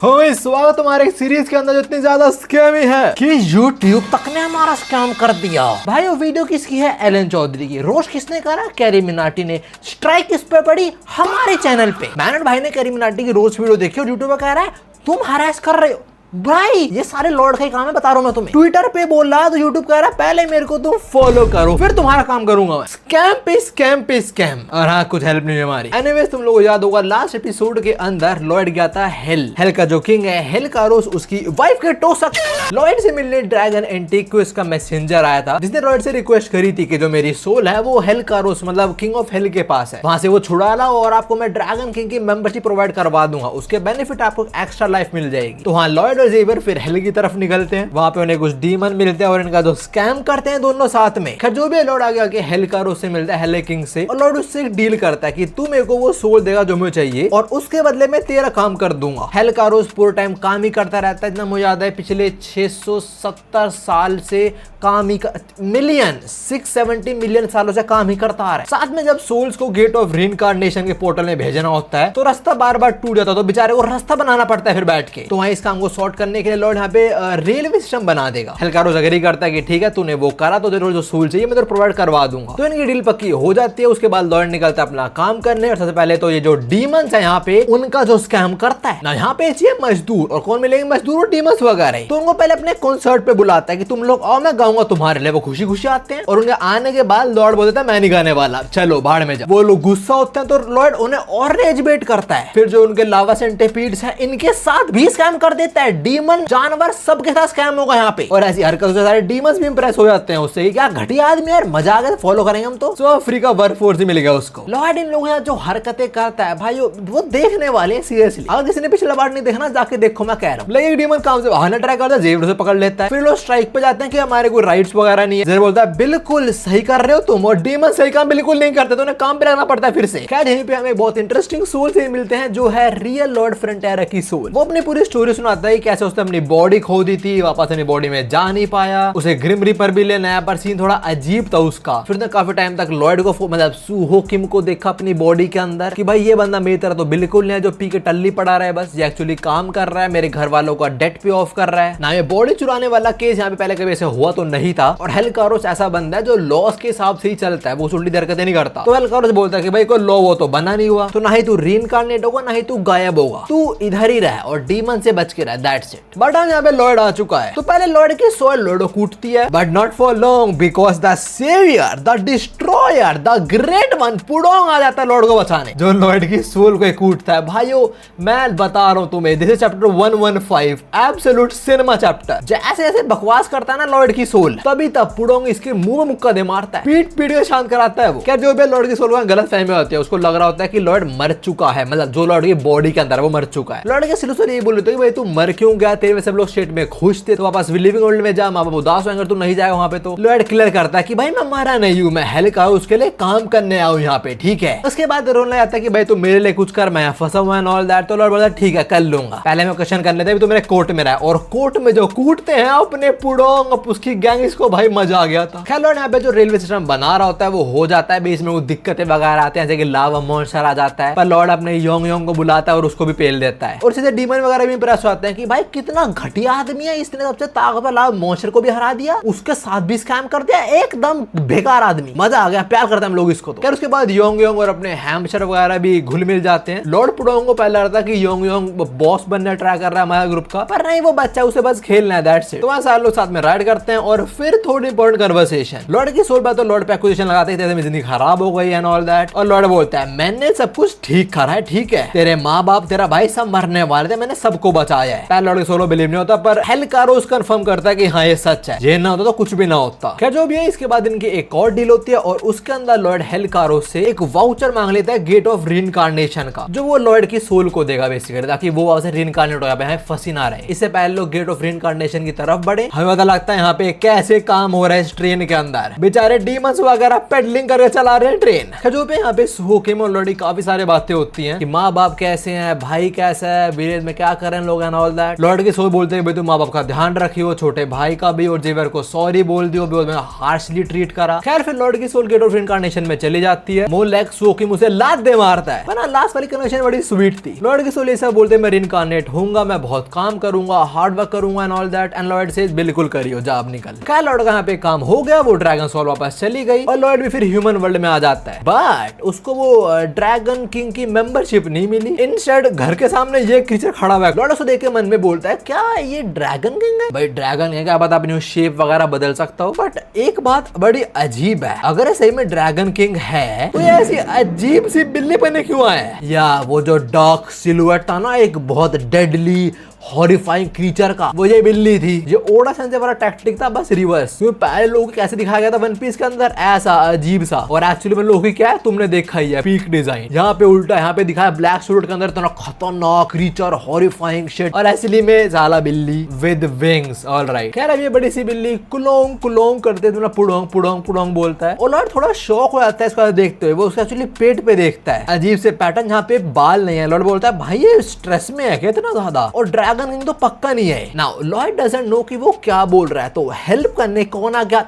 स्वागत तुम्हारे एक सीरीज के अंदर जो इतनी ज्यादा स्कैमी है कि YouTube तक ने हमारा स्कैम कर दिया। भाई वो वीडियो किसकी है? एलन चौधरी की। रोस्ट किसने करा? कैरी मिनाटी ने। स्ट्राइक किस पे पड़ी? हमारे चैनल पे। मैनन भाई ने कैरी मिनाटी की रोस्ट वीडियो देखी और यूट्यूबर कह रहा है तुम हरास कर रहे हो। भाई ये सारे लॉर्ड का ही काम है, बता रहा हूं मैं तुम्हें। ट्विटर पे बोल रहा है तो यूट्यूब कह रहा है पहले मेरे को तुम फॉलो करो फिर तुम्हारा काम करूंगा मैं। स्कैम पे स्कैम पे स्कैम। और हाँ, कुछ हेल्प नहीं है हमारी। एनीवेज, तुम लोगों को याद होगा लास्ट एपिसोड के अंदर लॉर्ड गया था हेल का जो किंग है हेलकारोस, उसकी वाइफ के टोसक लॉर्ड से मिलने ड्रैगन एंटिक्विस का मैसेंजर आया था, जिसने लॉर्ड से रिक्वेस्ट करी थी कि जो मेरी सोल है वो हेलकारोस मतलब किंग ऑफ हेल के पास है, वहां से वो छुड़ा ला और आपको मैं ड्रैगन किंग की मेंबरशिप प्रोवाइड करवा दूंगा। उसके बेनिफिट आपको एक्स्ट्रा लाइफ मिल जाएगी। तो हाँ, लॉर्ड और जेवर फिर हेल की तरफ निकलते हैं। वहां पे उन्हें कुछ डीमन मिलते हैं और इनका जो स्कैम करते हैं दोनों साथ में। खैर जो भी लॉर्ड आगे आके हेलकारोस से मिलता है हेल किंग से, और लॉर्ड उससे एक डील करता है कि तू मेरे को वो सोल देगा जो मुझे चाहिए और उसके बदले में तेरा काम कर दूंगा। हेलकारोस पूरा टाइम काम ही करता रहता है। इतना मुझे याद है पिछले 670 साल से काम ही मिलियन 670 मिलियन सालों से काम ही करता आ रहा है। साथ में जब सोल्स को गेट ऑफ रीइंकार्नेशन के पोर्टल में भेजना होता है तो रास्ता बार बार टूट जाता है, तो बेचारे को रास्ता बनाना पड़ता है फिर बैठ के। तो वहीं इस काम को सॉर्ट करने के लिए लॉर्ड यहाँ पे रेलवे सिस्टम बना देगा। हेलकारोस एग्री करता है कि ठीक है तूने वो करा तो तेरे जो सोल चाहिए मैं तेरे प्रोवाइड करवा दूंगा। तो इनकी डील पक्की हो जाती है। उसके बाद लॉर्ड निकलता है अपना काम करने और सबसे पहले तो ये जो डीमंस है यहाँ पे उनका जो स्कैम करता है ना, यहाँ पे चाहिए मजदूर। और कौन मिलेंगे मजदूर? और डीमंस वगैरह। तो उनको पहले अपने कॉन्सर्ट पे बुलाता है कि तुम लोग आओ मैं गाऊंगा तुम्हारे लिए। वो खुशी खुशी आते हैं और उनके आने के बाद लॉर्ड बोल देता है मैं नहीं गाने वाला, चलो भाड़ में जाओ। वो लोग गुस्सा होते हैं तो लॉर्ड उन्हें और रेज बेट करता है। फिर जो उनके लावा सेंटिपीड्स हैं इनके साथ भी स्कैम कर देता है। डीमन जानवर सबके साथ स्कैम होगा यहाँ पे। और ऐसी हरकतों से सारे डीमंस भी इंप्रेस हो जाते हैं उससे। क्या घटिया आदमी यार, मजा आ गया, फॉलो करेंगे हम तो। अफ्रीका वर्कफोर्स ही मिल गया उसको। लॉर्ड इन लोगों जो हरकतें करता है भाई वो देखने वाले हैं सीरियसली। अगर किसी ने पिछला बार नहीं देखना जाके देखो, मैं कह रहा हूँ। लेकिन डीमन काम से बहाना ट्राई करता है, जेवर से पकड़ लेता है। फिर लोग स्ट्राइक पे जाते हैं कि हमारे कोई राइट्स वगैरह नहीं है। जेवर बोलता है बिल्कुल सही कर रहे हो तुम, और डीमन सही काम बिल्कुल नहीं करते तो उन्हें काम पे लगना पड़ता है फिर से। खैर यहीं पे हमें बहुत इंटरेस्टिंग सोल से मिलते हैं जो है रियल लॉर्ड फ्रंटेरा की सोल। वो अपनी पूरी स्टोरी सुनाता है कैसे उसने अपनी बॉडी खो दी थी, वापस अपनी बॉडी में जा नहीं पाया, उसे ग्रिम रीपर भी लेना है, पर सीन थोड़ा अजीब था उसका। फिर काफी टाइम तक लॉर्ड को मतलब सूहो किम को देखा अपनी बॉडी के अंदर कि भाई ये बंदा मेरी तरह तो बिल्कुल नहीं है जो पी के टल्ली पड़ा रहा है, बस ये एक्चुअली काम कर रहा है, मेरे घर वालों का डेट पे ऑफ कर रहा है ना। ये बॉडी चुराने वाला केस यहाँ पे पहले कभी ऐसे हुआ तो नहीं था। और हेलकारोस ऐसा बंदा है जो लॉस के हिसाब से ही चलता है, वो उल्टी हरकतें नहीं करता। तो हेलकारोस बोलता है कि भाई कोई लॉ वो तो बना नहीं हुआ, तो ना ही तू रीइंकार्नेट होगा ना ही तू गायब होगा, तू इधर ही रह और डीमन से बच के रह, दैट्स इट। बट यहाँ पे लॉर्ड आ चुका है। तो पहले लॉर्ड की सोल लॉर्ड को कूटती है, but not for long because the saviour the destroyer the great one Pudong आ जाता है लॉर्ड को बचाने, जो लॉर्ड की सोल को कूटता है। भाइयों मैं बता रहा हूं तुम्हें, this is chapter 115 absolute cinema chapter. जैसे जैसे बकवास करता है ना लॉर्ड की सोल, तभी तब पुडोंग इसके मुंह में मुक्का दे मारता है, पीट पीट के शांत कराता है वो। क्या जो भी लॉर्ड की सोल का गलत फहमी होती है, उसको लग रहा होता है कि लॉर्ड मर चुका है, मतलब जो लॉर्ड की बॉडी के अंदर वो मर चुका है। लॉर्ड के सिलसिले ये बोल रहे थे कि भाई तू मर क्यों गया, तेरे में सब लोग स्टेट में खुश थे, तो वापस लिविंग वर्ल्ड में जा, मां बाप उदास होंगे तू नहीं जाएगा वहां पे। तो लॉर्ड क्लियर करता है कि भाई मैं मरा नहीं हूं, मैं हेलकारोस उसके लिए काम करने आऊं यहाँ पे, ठीक है। उसके बाद रोने आता है कि भाई तू मेरे लिए कुछ कर, मैं फंसा हुआ एंड ऑल दैट। तो लॉर्ड बोलता है ठीक है कर लूंगा, पहले मैं क्वेश्चन कर लेते हैं, तो मेरे कोर्ट में रहा। और कोर्ट में जो कूटते हैं अपने पुडोंग उसकी गैंग, इसको भाई मजा आ गया था। खैर लॉर्ड यहाँ पे जो रेलवे सिस्टम बना रहा होता है वो हो जाता है, बीच में वो दिक्कतें वगैरह आते हैं जैसे कि लावा मॉन्स्टर आ जाता है, पर लॉर्ड अपने योंग को बुलाता है और उसको भी पेल देता है। और सीधे डीमन वगैरह भी इंप्रेस होते हैं कि भाई कितना घटिया आदमी है, इसने सबसे ताकतवर लावा मॉन्स्टर को भी हरा दिया, उसके साथ भी स्कैम कर दिया, एकदम बेकार आदमी, मजा आ गया, प्यार करते हैं हम लोग इसको। तो खैर उसके बाद योंग और अपने हैमस्टर वगैरह भी घुल मिल जाते हैं। लॉर्ड पुडोंग को पहले लगता कि योंग बॉस बनने ट्राई कर रहा है हमारे ग्रुप का, पर नहीं वो बच्चा, उसे बस खेलना है, दैट्स इट। तो वहां सारे लोग साथ में राइड करते हैं और फिर थोड़ी इंपॉर्टेंट कन्वर्सेशन। लॉर्ड की सोल बात तो लॉर्ड पे एक्विजिशन लगाते हैं, तेरी जिंदगी खराब हो गई एंड ऑल दैट। और लॉर्ड बोलता है मैंने सब कुछ ठीक करा है, ठीक है, तेरे माँ बाप तेरा भाई सब मरने वाले थे, मैंने सबको बचाया है। पहले लॉर्ड की सोल बिलीव नहीं होता, पर हेलकारोस कंफर्म करता है कि हाँ ये सच है, ये ना होता तो कुछ भी ना होता। क्या जो भी है, इसके बाद इनकी एक और डील होती है और उसके अंदर लॉर्ड हेलकारोस से एक वाउचर मांग लेता है गेट ऑफ रीइंकार्नेशन का, जो वो लॉर्ड की सोल को देगा बेसिकली, ताकि वो वापस रीइंकार्नेट हो जाए, फंसी ना रहे। इससे पहले लोग गेट ऑफ रीइंकार्नेशन की तरफ बढ़े। हमें पता लगता है यहाँ पे कैसे काम हो रहा है इस ट्रेन के अंदर, बेचारे डीमंस वगैरह पेडलिंग करके चला रहे हैं ट्रेन। खजू पे यहाँ पे सुहोकिम और लॉर्ड काफी सारी बातें होती हैं कि माँ बाप कैसे हैं, भाई कैसा है, विलेज में क्या कर रहे हैं लोग and all that. That. Lord की सोल बोलते हैं भाई तुम माँ बाप का ध्यान रखियो, छोटे भाई का भी, और जेवर को सॉरी बोल दियो, मैं हार्शली ट्रीट करा। खैर फिर लॉर्ड की सोल गेट ऑफ इनकार्नेशन में चली जाती है। मोलेक सोकिम उसे लात दे मारता है, ना लास्ट वाली कन्वर्सेशन बड़ी स्वीट थी। लॉर्ड की सोल ऐसा बोलते हैं मैं रिइनकार्नेट होऊंगा, मैं बहुत काम करूंगा, हार्ड वर्क करूंगा and all that. And Lord says बिल्कुल करियो, जा अब निकल। क्या लॉर्ड का यहाँ पे काम हो गया, वो ड्रैगन सोल वापस चली गई और लॉर्ड भी फिर ह्यूमन वर्ल्ड में आ जाता है। बट उसको वो ड्रैगन किंग की मेंबरशिप नहीं मिली। इंस्टेड घर के सामने ये क्रीचर खड़ा हुआ है। लॉर्ड उसको देख के मन में बोलता है क्या ये ड्रैगन किंग है? भाई ड्रैगन है क्या पता अपनी शेप वगैरह बदल सकता हो। बट एक बात बड़ी अजीब है, अगर ये सही में ड्रैगन किंग है तो ये ऐसी अजीब सी बिल्ली बने क्यों आए? या वो जो डार्क सिलुएट था ना एक बहुत डेडली हॉरिफाइंग क्रीचर का, वो ये बिल्ली थी। ये ओडा सेंसे वाला टैक्टिक था बस रिवर्स। क्योंकि पहले लोगों को कैसे दिखाया गया था वन पीस के अंदर ऐसा अजीब सा, और एक्चुअली में लोगों की क्या है तुमने देखा ही है पीक डिजाइन। यहाँ पे उल्टा, यहाँ पे दिखाया ब्लैक सूट के अंदर इतना खतरनाक क्रीचर हॉरिफाइंग शिट, और असली में जाला बिल्ली विद विंग्स। ऑलराइट, खैर अब ये बड़ी सी बिल्ली कुलोंग कुलोंग करते तुमने पुडोंग पुडोंग पुडोंग बोलता है। और लॉर्ड थोड़ा शौक हो जाता है इसको देखते हुए। वो उसका एक्चुअली पेट पे देखता है अजीब से पैटर्न, यहाँ पे बाल नहीं है। लॉर्ड बोलता है भाई ये स्ट्रेस में है क्या इतना ज्यादा, और ड्रैगन किंग तो पक्का नहीं है। नाउ लॉर्ड डजंट नो कि वो क्या बोल रहा है, तो हेल्प करने कौन आ गया?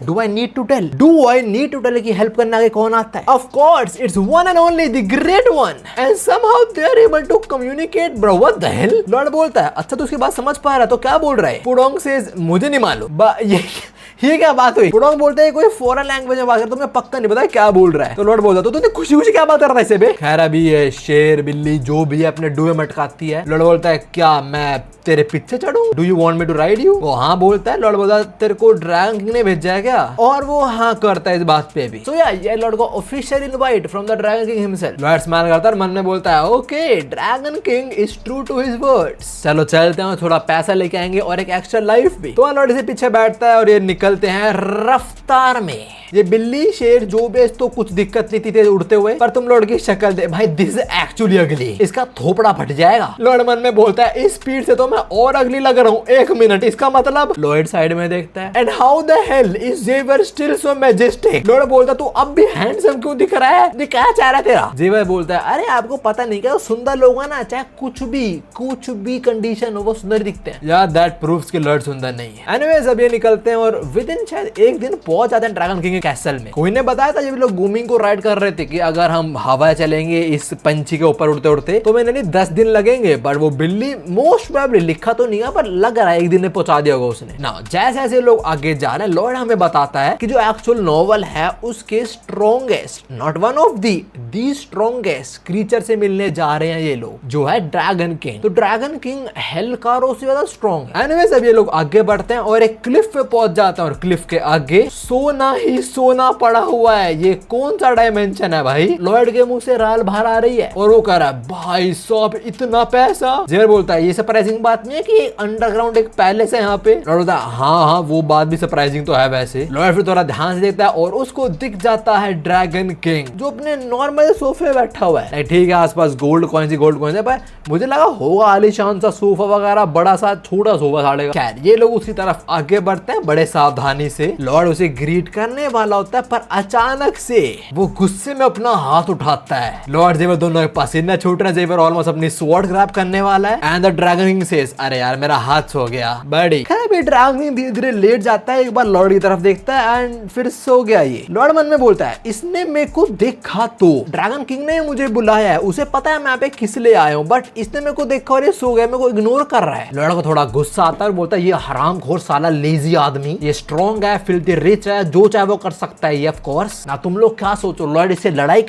Do I need to tell? Do I need to tell कि हेल्प करने आगे कौन आता है? Of course, it's one and only the great one. And somehow they are able to communicate, bro. What the hell? Lord बोलता है अच्छा तो उसकी बात समझ पा रहा है तो क्या बोल रहा है? पुडोंग says मुझे नहीं मालूम। ये क्या बात हुई? पुडोंग बोलते हैं कोई फॉरेन लैंग्वेज में बात कर, तुम्हें पक्का नहीं पता क्या बोल रहा है। तो लॉर्ड बोलता है तो तुमने खुशी खुशी क्या बात कर रहा है इसे बे? खैर अभी ये शेर बिल्ली जो भी है अपने डुए मटकाती है। लॉर्ड बोलता है क्या मैं तेरे पीछे चढ़ूं? Do you want me to ride you? वो हाँ बोलता है। लॉर्ड बोलता है तेरे को ड्रैगन किंग ने भेजा है क्या? और वो हाँ करता है इस बात पे भी। तो ये लॉर्ड को official invite from the dragon king himself. Lord smile करता है और मन में बोलता है okay dragon king is true to his words. चलो चलते हैं, थोड़ा पैसा लेके आएंगे और एक एक्स्ट्रा लाइफ भी। तो लॉर्ड इसे पीछे बैठता है और ये निकलते हैं रफ्तार में। ये बिल्ली शेर जो भी तो कुछ दिक्कत नहीं थी उड़ते हुए, पर तुम लॉर्ड की शक्ल दे भाई, दिस इज एक्चुअली अगली, इसका थोपड़ा फट जाएगा। लॉर्ड मन में बोलता है इस स्पीड से तो मैं और अगली लग रहा हूँ, एक मिनट इसका मतलब। लॉर्ड साइड में देखता है and how the hell is जेवर स्टिल सो मैजेस्टिक। लॉर्ड बोलता तू अब भी हैंडसम क्यों दिख रहा है, क्या चाह रहा है तेरा? जेवर बोलता है अरे आपको पता नहीं क्या सुंदर लोग हैं ना, चाहे कुछ भी कंडीशन हो वो सुंदर दिखते हैं। यार दैट प्रूव्स कि लॉर्ड सुंदर नहीं है। एनीवेज अब ये निकलते हैं और विद इन शायद एक दिन पहुंच जाते हैं ड्रैगन किंग के कैसल में। कोई ने बताया था जब लोग गूमिंग को राइड कर रहे थे कि अगर हम हवा चलेंगे इस पंछी के ऊपर उड़ते उड़ते तो मैंने 10 दिन लगेंगे, बट वो बिल्ली मोस्ट प्रोबेबली लिखा तो नहीं है पर लग रहा है एक दिन में पहुंचा दिया होगा उसने ना। जैसे जैसे लोग आगे जा रहे हैं लॉर्ड हमें बताता है कि जो एक्चुअल नॉवल है उसके strongest, not one of the strongest creature से मिलने जा रहे हैं ये लोग, जो है ड्रैगन किंग। तो ड्रैगन किंग हेलकारों से ज्यादा स्ट्रॉन्ग है। एनीवेज अब ये लोग आगे बढ़ते हैं और एक क्लिफ पे पहुंच जाते हैं और क्लिफ के आगे सोना ही सोना पड़ा हुआ है। ये कौन सा डायमेंशन है भाई? लॉर्ड के मुंह से राल बाहर आ रही है और वो कह रहा है भाई साहब इतना पैसा। जेवर बोलता है ये सरप्राइजिंग बात नहीं है कि अंडरग्राउंड एक पैलेस है यहाँ पे? लॉर्ड बोलता है हाँ वो बात भी सरप्राइजिंग तो है वैसे। लॉर्ड फिर थोड़ा ध्यान से देखता है और उसको दिख जाता है ड्रैगन किंग जो अपने नॉर्मल सोफे बैठा हुआ है। ठीक है आसपास गोल्ड कॉइन्स है पर मुझे लगा होगा आलीशान सा सोफा वगैरह, बड़ा सा छोटा सोफा साड़ेगा। खैर ये लोग उसकी तरफ आगे बढ़ते हैं बड़े सावधानी से। लॉर्ड उसे ग्रीट करने वाला होता है पर अचानक से वो गुस्से में अपना हाथ उठाता है। लॉर्ड जेवर दोनों के पसीना छूट रहे, जेवर ऑलमोस्ट अपनी स्वॉर्ड ग्रैब करने वाला है and the dragon king says अरे यार मेरा हाथ सो गया बड़ी। खैर ड्रैगन किंग धीरे धीरे लेट जाता है, एक बार लॉर्ड की तरफ देखता है एंड फिर सो गया ये। लॉर्ड मन में बोलता है इसने मेरे को देखा तो ड्रैगन किंग ने मुझे बुलाया है, उसे पता है मैं यहाँ पे किस लिए आया हूँ, बट इसने मेरे को देखा और ये सो गया, मेरे को इग्नोर कर रहा है। लॉर्ड को थोड़ा गुस्सा आता है और बोलता है ये हरामखोर साला लेजी आदमी, ये स्ट्रॉन्ग है, फिल्थी रिच है, जो चाहे वो कर सकता है ये ऑफ कोर्स ना। तुम लोग क्या सोचो लॉर्ड इससे लड़ाई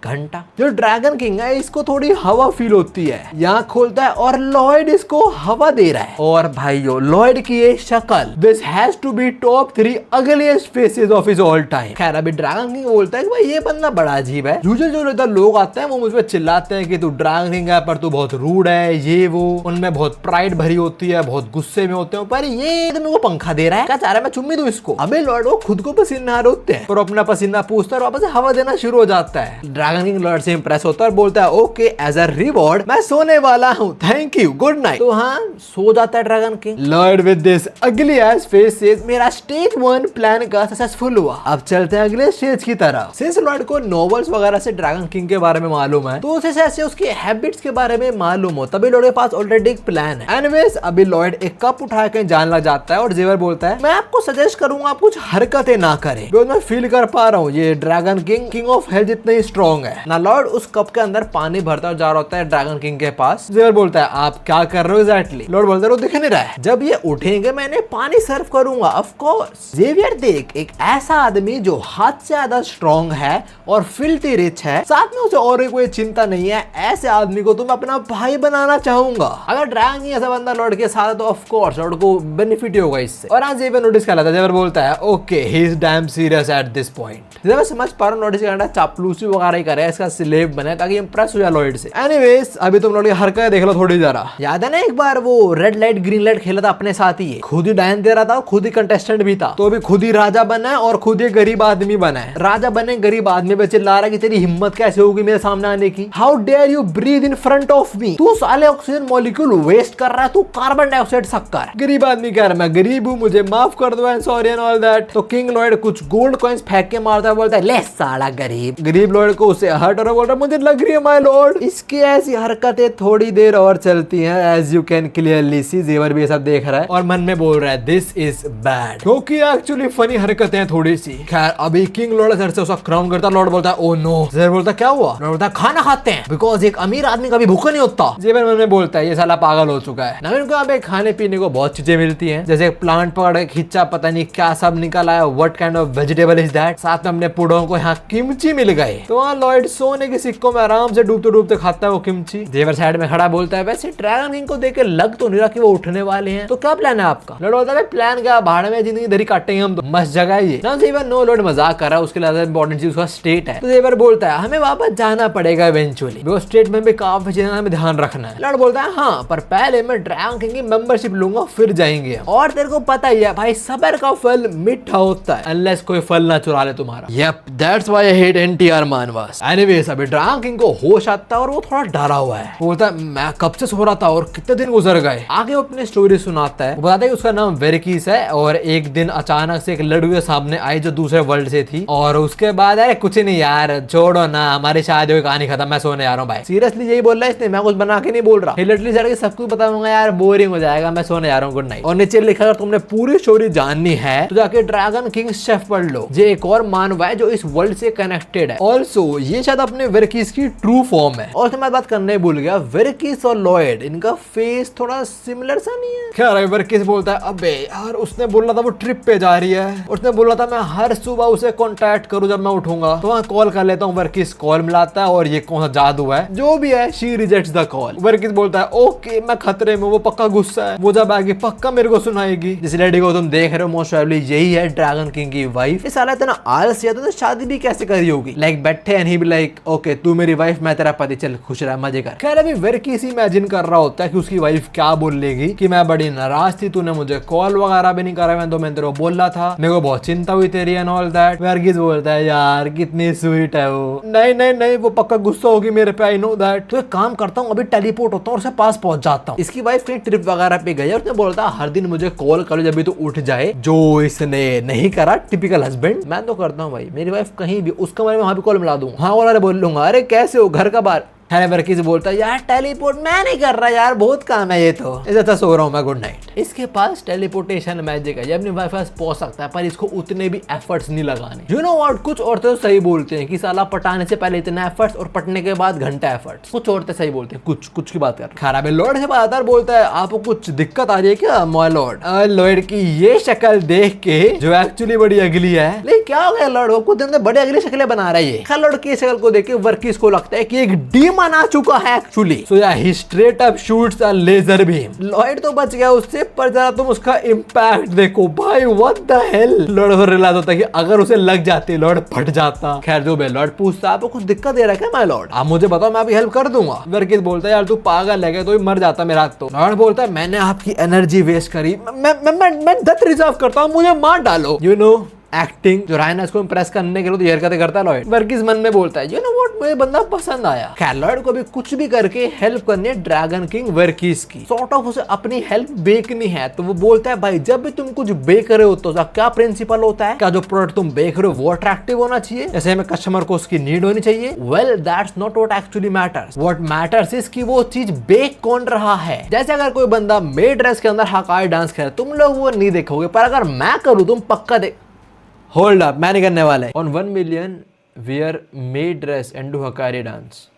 घंटा। जो ड्रैगन किंग है इसको थोड़ी हवा फील होती है, यहाँ खोलता है और लॉयड इसको हवा दे रहा है। और भाइयों लॉयड की ये शक्ल, this has to be top 3 ugliest faces of his all time. खैर अभी ड्रैगन किंग बोलता है कि भाई ये बंदा बड़ा अजीब है। यूजुअल जो इधर लोग आते हैं वो मुझ पर चिल्लाते हैं कि तू ड्रैगन किंग है पर तू बहुत रूड है, ये वो, उनमें बहुत प्राइड भरी होती है, बहुत गुस्से में होते हैं, पर ये तो मेरे को पंखा दे रहा है, क्या चाह रहा है मैं चुम्मी दूं इसको? अबे लॉर्ड वो खुद को पसीना रोकते हैं और अपना पसीना पूछता है और वापस हवा देना शुरू हो जाता है। ड्रैगन ड्रैगन किंग लॉर्ड से इंप्रेस होता है और बोलता है ओके एज अ रिवॉर्ड मैं सोने वाला हूँ, थैंक यू, गुड नाइट। तो हाँ, सो जाता है dragon king. Lord with this अगली एज फेस सेज मेरा स्टेज 1 प्लान का सक्सेसफुल हुआ, अब चलते हैं अगले स्टेज की तरफ। सिंस लॉर्ड को नॉवेल्स वगैरह से ड्रैगन किंग के बारे में मालूम है, तो उसे ऐसे उसके हैबिट्स के बारे में मालूम हो, तभी लॉर्ड के पास ऑलरेडी एक प्लान है। एनीवेज अभी लॉर्ड एक कप उठा के जान लग जाता है और जेवर बोलता है मैं आपको सजेस्ट करूंगा आप कुछ हरकतें ना करें, मैं फील कर पा रहा हूँ ये dragon king king of hell जितने स्ट्रॉन्ग है ना। लॉर्ड उस कप के अंदर पानी भरता और जा रहा होता है ड्रैगन किंग के पास। जेवर बोलता है आप क्या कर रहे हो एग्जैक्टली? लॉर्ड बोलता है वो दिख नहीं रहा है, जब ये उठेंगे मैं इन्हें पानी सर्व करूंगा ऑफ कोर्स। जेवियर देख एक ऐसा आदमी जो हाथ से ज्यादा स्ट्रॉन्ग है और फिल्थी रिच है, साथ में उसे और कोई चिंता नहीं है, ऐसे आदमी को तो मैं अपना भाई बनाना चाहूंगा। अगर ड्रैगन किंग ऐसा बंदा लॉर्ड के साथ है तो ऑफ कोर्स लॉर्ड को बेनिफिट होगा इससे। और आज जेवियर नोटिस कर लेता है, जेवियर बोलता है okay he is damn serious at this point. जब मैं समझ पा रहा हूँ नोटिस करना चापलूसी वगैरह ही करे, इसका स्लेव बने ताकि इंप्रेस हो जाए लॉर्ड से। एनीवेज अभी तुम लोग हरकत देख लो थोड़ी जरा। याद है ना एक बार वो रेड लाइट ग्रीन लाइट खेला था अपने साथ ही, खुद ही डायन दे रहा था, खुद ही कंटेस्टेंट भी था, तो अभी खुद ही राजा बना है और खुद ही गरीब आदमी बना है। राजा बने गरीब आदमी पे चिल्ला रहा है कि तेरी हिम्मत कैसे होगी मेरे सामने आने की, how dare you breathe in front of me, तू साले ऑक्सीजन मॉलिक्यूल वेस्ट कर रहा है, तू कार्बन डाइऑक्साइड सक्कर। गरीब आदमी कह रहा है मैं गरीब हूँ, मुझे माफ कर दो, सॉरी एंड ऑल दैट। तो किंग लॉर्ड कुछ गोल्ड कॉइंस फेंक के मारता है, बोलता है ले साला गरीब। गरीब लॉर्ड को उसे हर्ट और बोल रहा है मुझे लग रही है माय लॉर्ड। इसकी ऐसी हरकतें थोड़ी देर और चलती हैं, as you can clearly see. जेवर भी ये सब देख रहा है और मन में बोल रहा है दिस इज बैड, क्योंकि एक्चुअली फनी हरकतें हैं थोड़ी सी। खैर अभी किंग लॉर्ड सर से उसका क्राउन करता, लॉर्ड बोलता है ओ नो। जेवर बोलता क्या हुआ? लॉर्ड बोलता है खाना खाते हैं, बिकॉज एक अमीर आदमी कभी भूखा नहीं होता। जेवर मन में बोलता है ये साला पागल हो चुका है। नवीन को यहाँ पे खाने पीने को बहुत चीजें मिलती हैं, जैसे प्लांट पकड़ के खिंचा, पता नहीं क्या सब निकल आया, what kind of vegetable is that. साथ में अपने पुड़ों को यहाँ किमची मिल गए, तो वहाँ लॉर्ड सोने के सिक्कों में आराम से डूबते डूबते खाता है वो किमची। जेवर साइड में खड़ा बोलता है वैसे ड्रैगन किंग को देख के लग तो नहीं रहा कि वो उठने वाले हैं, तो क्या प्लान है आपका? लॉर्ड बोलता है प्लान क्या, भाड़ में जिंदगी धरी काटेंगे हम तो, मस्त जगह है ये ना। जेवर नो लॉर्ड मजाक कर रहा है, उसके लिए इंपॉर्टेंट चीज उसका स्टेट है। तो जेवर बोलता है हमें वापस जाना पड़ेगा इवेंचुअली, वो स्टेट में भी काफी चीजें हमें ध्यान रखना है। लॉर्ड बोलता है हाँ पर पहले मैं ड्रैगन किंग की मेंबरशिप लूंगा फिर जाएंगे। और तेरे को पता ही है भाई सबर का फल मीठा होता है, अनलेस कोई फल ना चुरा ले तुम्हारा। Yep that's why I hate NTR मानवास। एनीवेज अभी ड्रैगन किंग को होश आता है और वो थोड़ा डरा हुआ है। वो बोलता है मैं कब से सो रहा था और कितने दिन गुजर गए। आगे वो अपनी स्टोरी सुनाता है, वो बताता है कि उसका नाम वेरकीस है और एक दिन अचानक से एक लड़की सामने आई जो दूसरे वर्ल्ड से थी, और उसके बाद अरे कुछ नहीं यार छोड़ो ना, हमारी शादी की कहानी खत्म, मैं सोने जा रहा हूँ भाई। सीरियसली यही बोल रहा है इसने, मैं कुछ बना के नहीं बोल रहा। हिलेटली सर के सब कुछ बताऊंगा यार, बोरिंग हो जाएगा, मैं सोने जा रहा हूँ, गुड नाइट। और नीचे लिखा अगर तुमने पूरी स्टोरी जाननी है तो जाके ड्रैगन किंग शेफ पढ़ लो, ये एक और मानव है जो इस वर्ल्ड से कनेक्टेड है। ऑल्सो ये शायद अपने वेरकीस की ट्रू फॉर्म है। और मैं बात करने भूल गया, वेरकीस और लॉयड इनका फेस थोड़ा सिमिलर सा नहीं है? क्या वेरकीस बोलता है अबे यार उसने बोला था वो ट्रिप पे जा रही है, उसने बोला था मैं हर सुबह उसे कांटेक्ट करूं जब मैं उठूंगा, तो वहाँ कॉल कर लेता हूँ। वेरकीस कॉल मिलाता है और ये कौन सा जादू है जो भी है, शी रिजेक्ट्स द कॉल। वेरकीस बोलता है ओके मैं खतरे में, वो पक्का गुस्सा है, वो जब आएगी पक्का मेरे को सुनाएगी। जिस लेडी को तुम देख रहे हो मोस्ट प्रोबेबली यही है ड्रैगन किंग की वाइफ। इस साला इतना आलसी है तो शादी भी कैसे करी होगी, लाइक बैठे and he be like okay तू मेरी वाइफ मैं तेरा पति, चल खुश रह मजे कर। खैर अभी वेरकीस इमेजिन कर रहा होता है कि उसकी वाइफ क्या बोल लेगी कि मैं बड़ी नाराज थी, तूने मुझे कॉल वगैरह भी नहीं करा, मैं तेरे को बोल रहा था, मेरे को बहुत चिंता हुई तेरी एंड ऑल दैट। वेरकीस बोलता है यार कितनी स्वीट है वो, नहीं नहीं नहीं वो पक्का गुस्सा होगी मेरे पे, आई नो दैट। तो एक काम करता हूँ अभी टेलीपोर्ट होता हूँ और उसके पास पहुंच जाता हूँ। इसकी वाइफ कहीं ट्रिप वगैरह पे गई और उसने बोलता हर दिन मुझे कॉल करो जब भी तो उठ जाए, जो इसने नहीं करा, टिपिकल हस्बैंड। मैं तो करता हूँ भाई, मेरी वाइफ कहीं भी उसका मैं वहां भी कॉल मिला दूँ, हाँ और बोल लूंगा अरे कैसे हो घर का बाहर है। वेरकीस बोलता है यार टेलीपोर्ट मैं नहीं कर रहा यार, बहुत काम है ये तो, ऐसा सो रहा हूँ मैं, गुड नाइट। इसके पास टेलीपोर्टेशन मैजिक है, ये अपने वाइफ पास पहुंच सकता है, पर इसको उतने भी एफर्ट्स नहीं लगाने। यू नो व्हाट, कुछ औरतें तो सही बोलते हैं कि साला पटाने से पहले इतना एफर्ट्स और पटने के बाद घंटा एफर्ट्स। कुछ औरतें सही बोलते हैं, कुछ की बात कर। खराब है लॉर्ड से बात बोलता है आपको कुछ दिक्कत आ रही है क्या माय लॉर्ड? लॉर्ड की ये शक्ल देख के जो एक्चुअली बड़ी अगली है, लेकिन क्या हो गया लॉर्ड, वो कुछ दिन से बड़ी अगली शक्लें बना रही है। लॉर्ड की शक्ल को देख के वर्कीस को लगता है कि एक डीमन आ चुका है एक्चुअली। सो या ही स्ट्रेट अप शूट्स अ लेजर बीम। लॉयड तो बच गया उससे, पर जरा तुम उसका इंपैक्ट देखो भाई, व्हाट द हेल। लॉर्ड को रियलाइज होता है कि अगर उसे लग जाती लॉर्ड फट जाता। खैर जो भी, लॉर्ड पूछता आपको कुछ दिक्कत दे रहा है क्या माय लॉर्ड? आप मुझे बताओ मैं आपकी हेल्प कर दूंगा। वर्कीस बोलता है यार तू पागल है तो ही मर जाता मेरा तो। लॉर्ड बोलता है मैंने आपकी एनर्जी वेस्ट करी, मैं डेथ रिजर्व करता हूँ, मुझे मार डालो। यू नो एक्टिंग जो रायन है इसको इम्प्रेस करने के लिए तो ये हरकतें करता है लॉयड। वर्गीस मन में बोलता है यू नो व्हाट, मुझे बंदा पसंद आया। खैर लॉयड को भी कुछ भी करके हेल्प करनी है ड्रैगन किंग वर्गीस की, सॉर्ट ऑफ उसे अपनी हेल्प बेचनी है। तो वो बोलता है भाई जब भी तुम कुछ बेच रहे हो तो क्या प्रिंसिपल होता है, क्या जो प्रोडक्ट तुम बेच रहे हो वो अट्रैक्टिव होना चाहिए, जैसे हमें कस्टमर को उसकी नीड होनी चाहिए। Well that's not what actually matters, what matters is कि वो चीज बेच कौन रहा है। जैसे अगर कोई बंदा मेड ड्रेस के अंदर हकाई डांस करे तुम लोग वो नहीं देखोगे, पर अगर मैं करूं तुम पक्का देख। होल्ड अप, मैं नहीं करने वाला है। On 1 million wear made dress and do हकारी dance.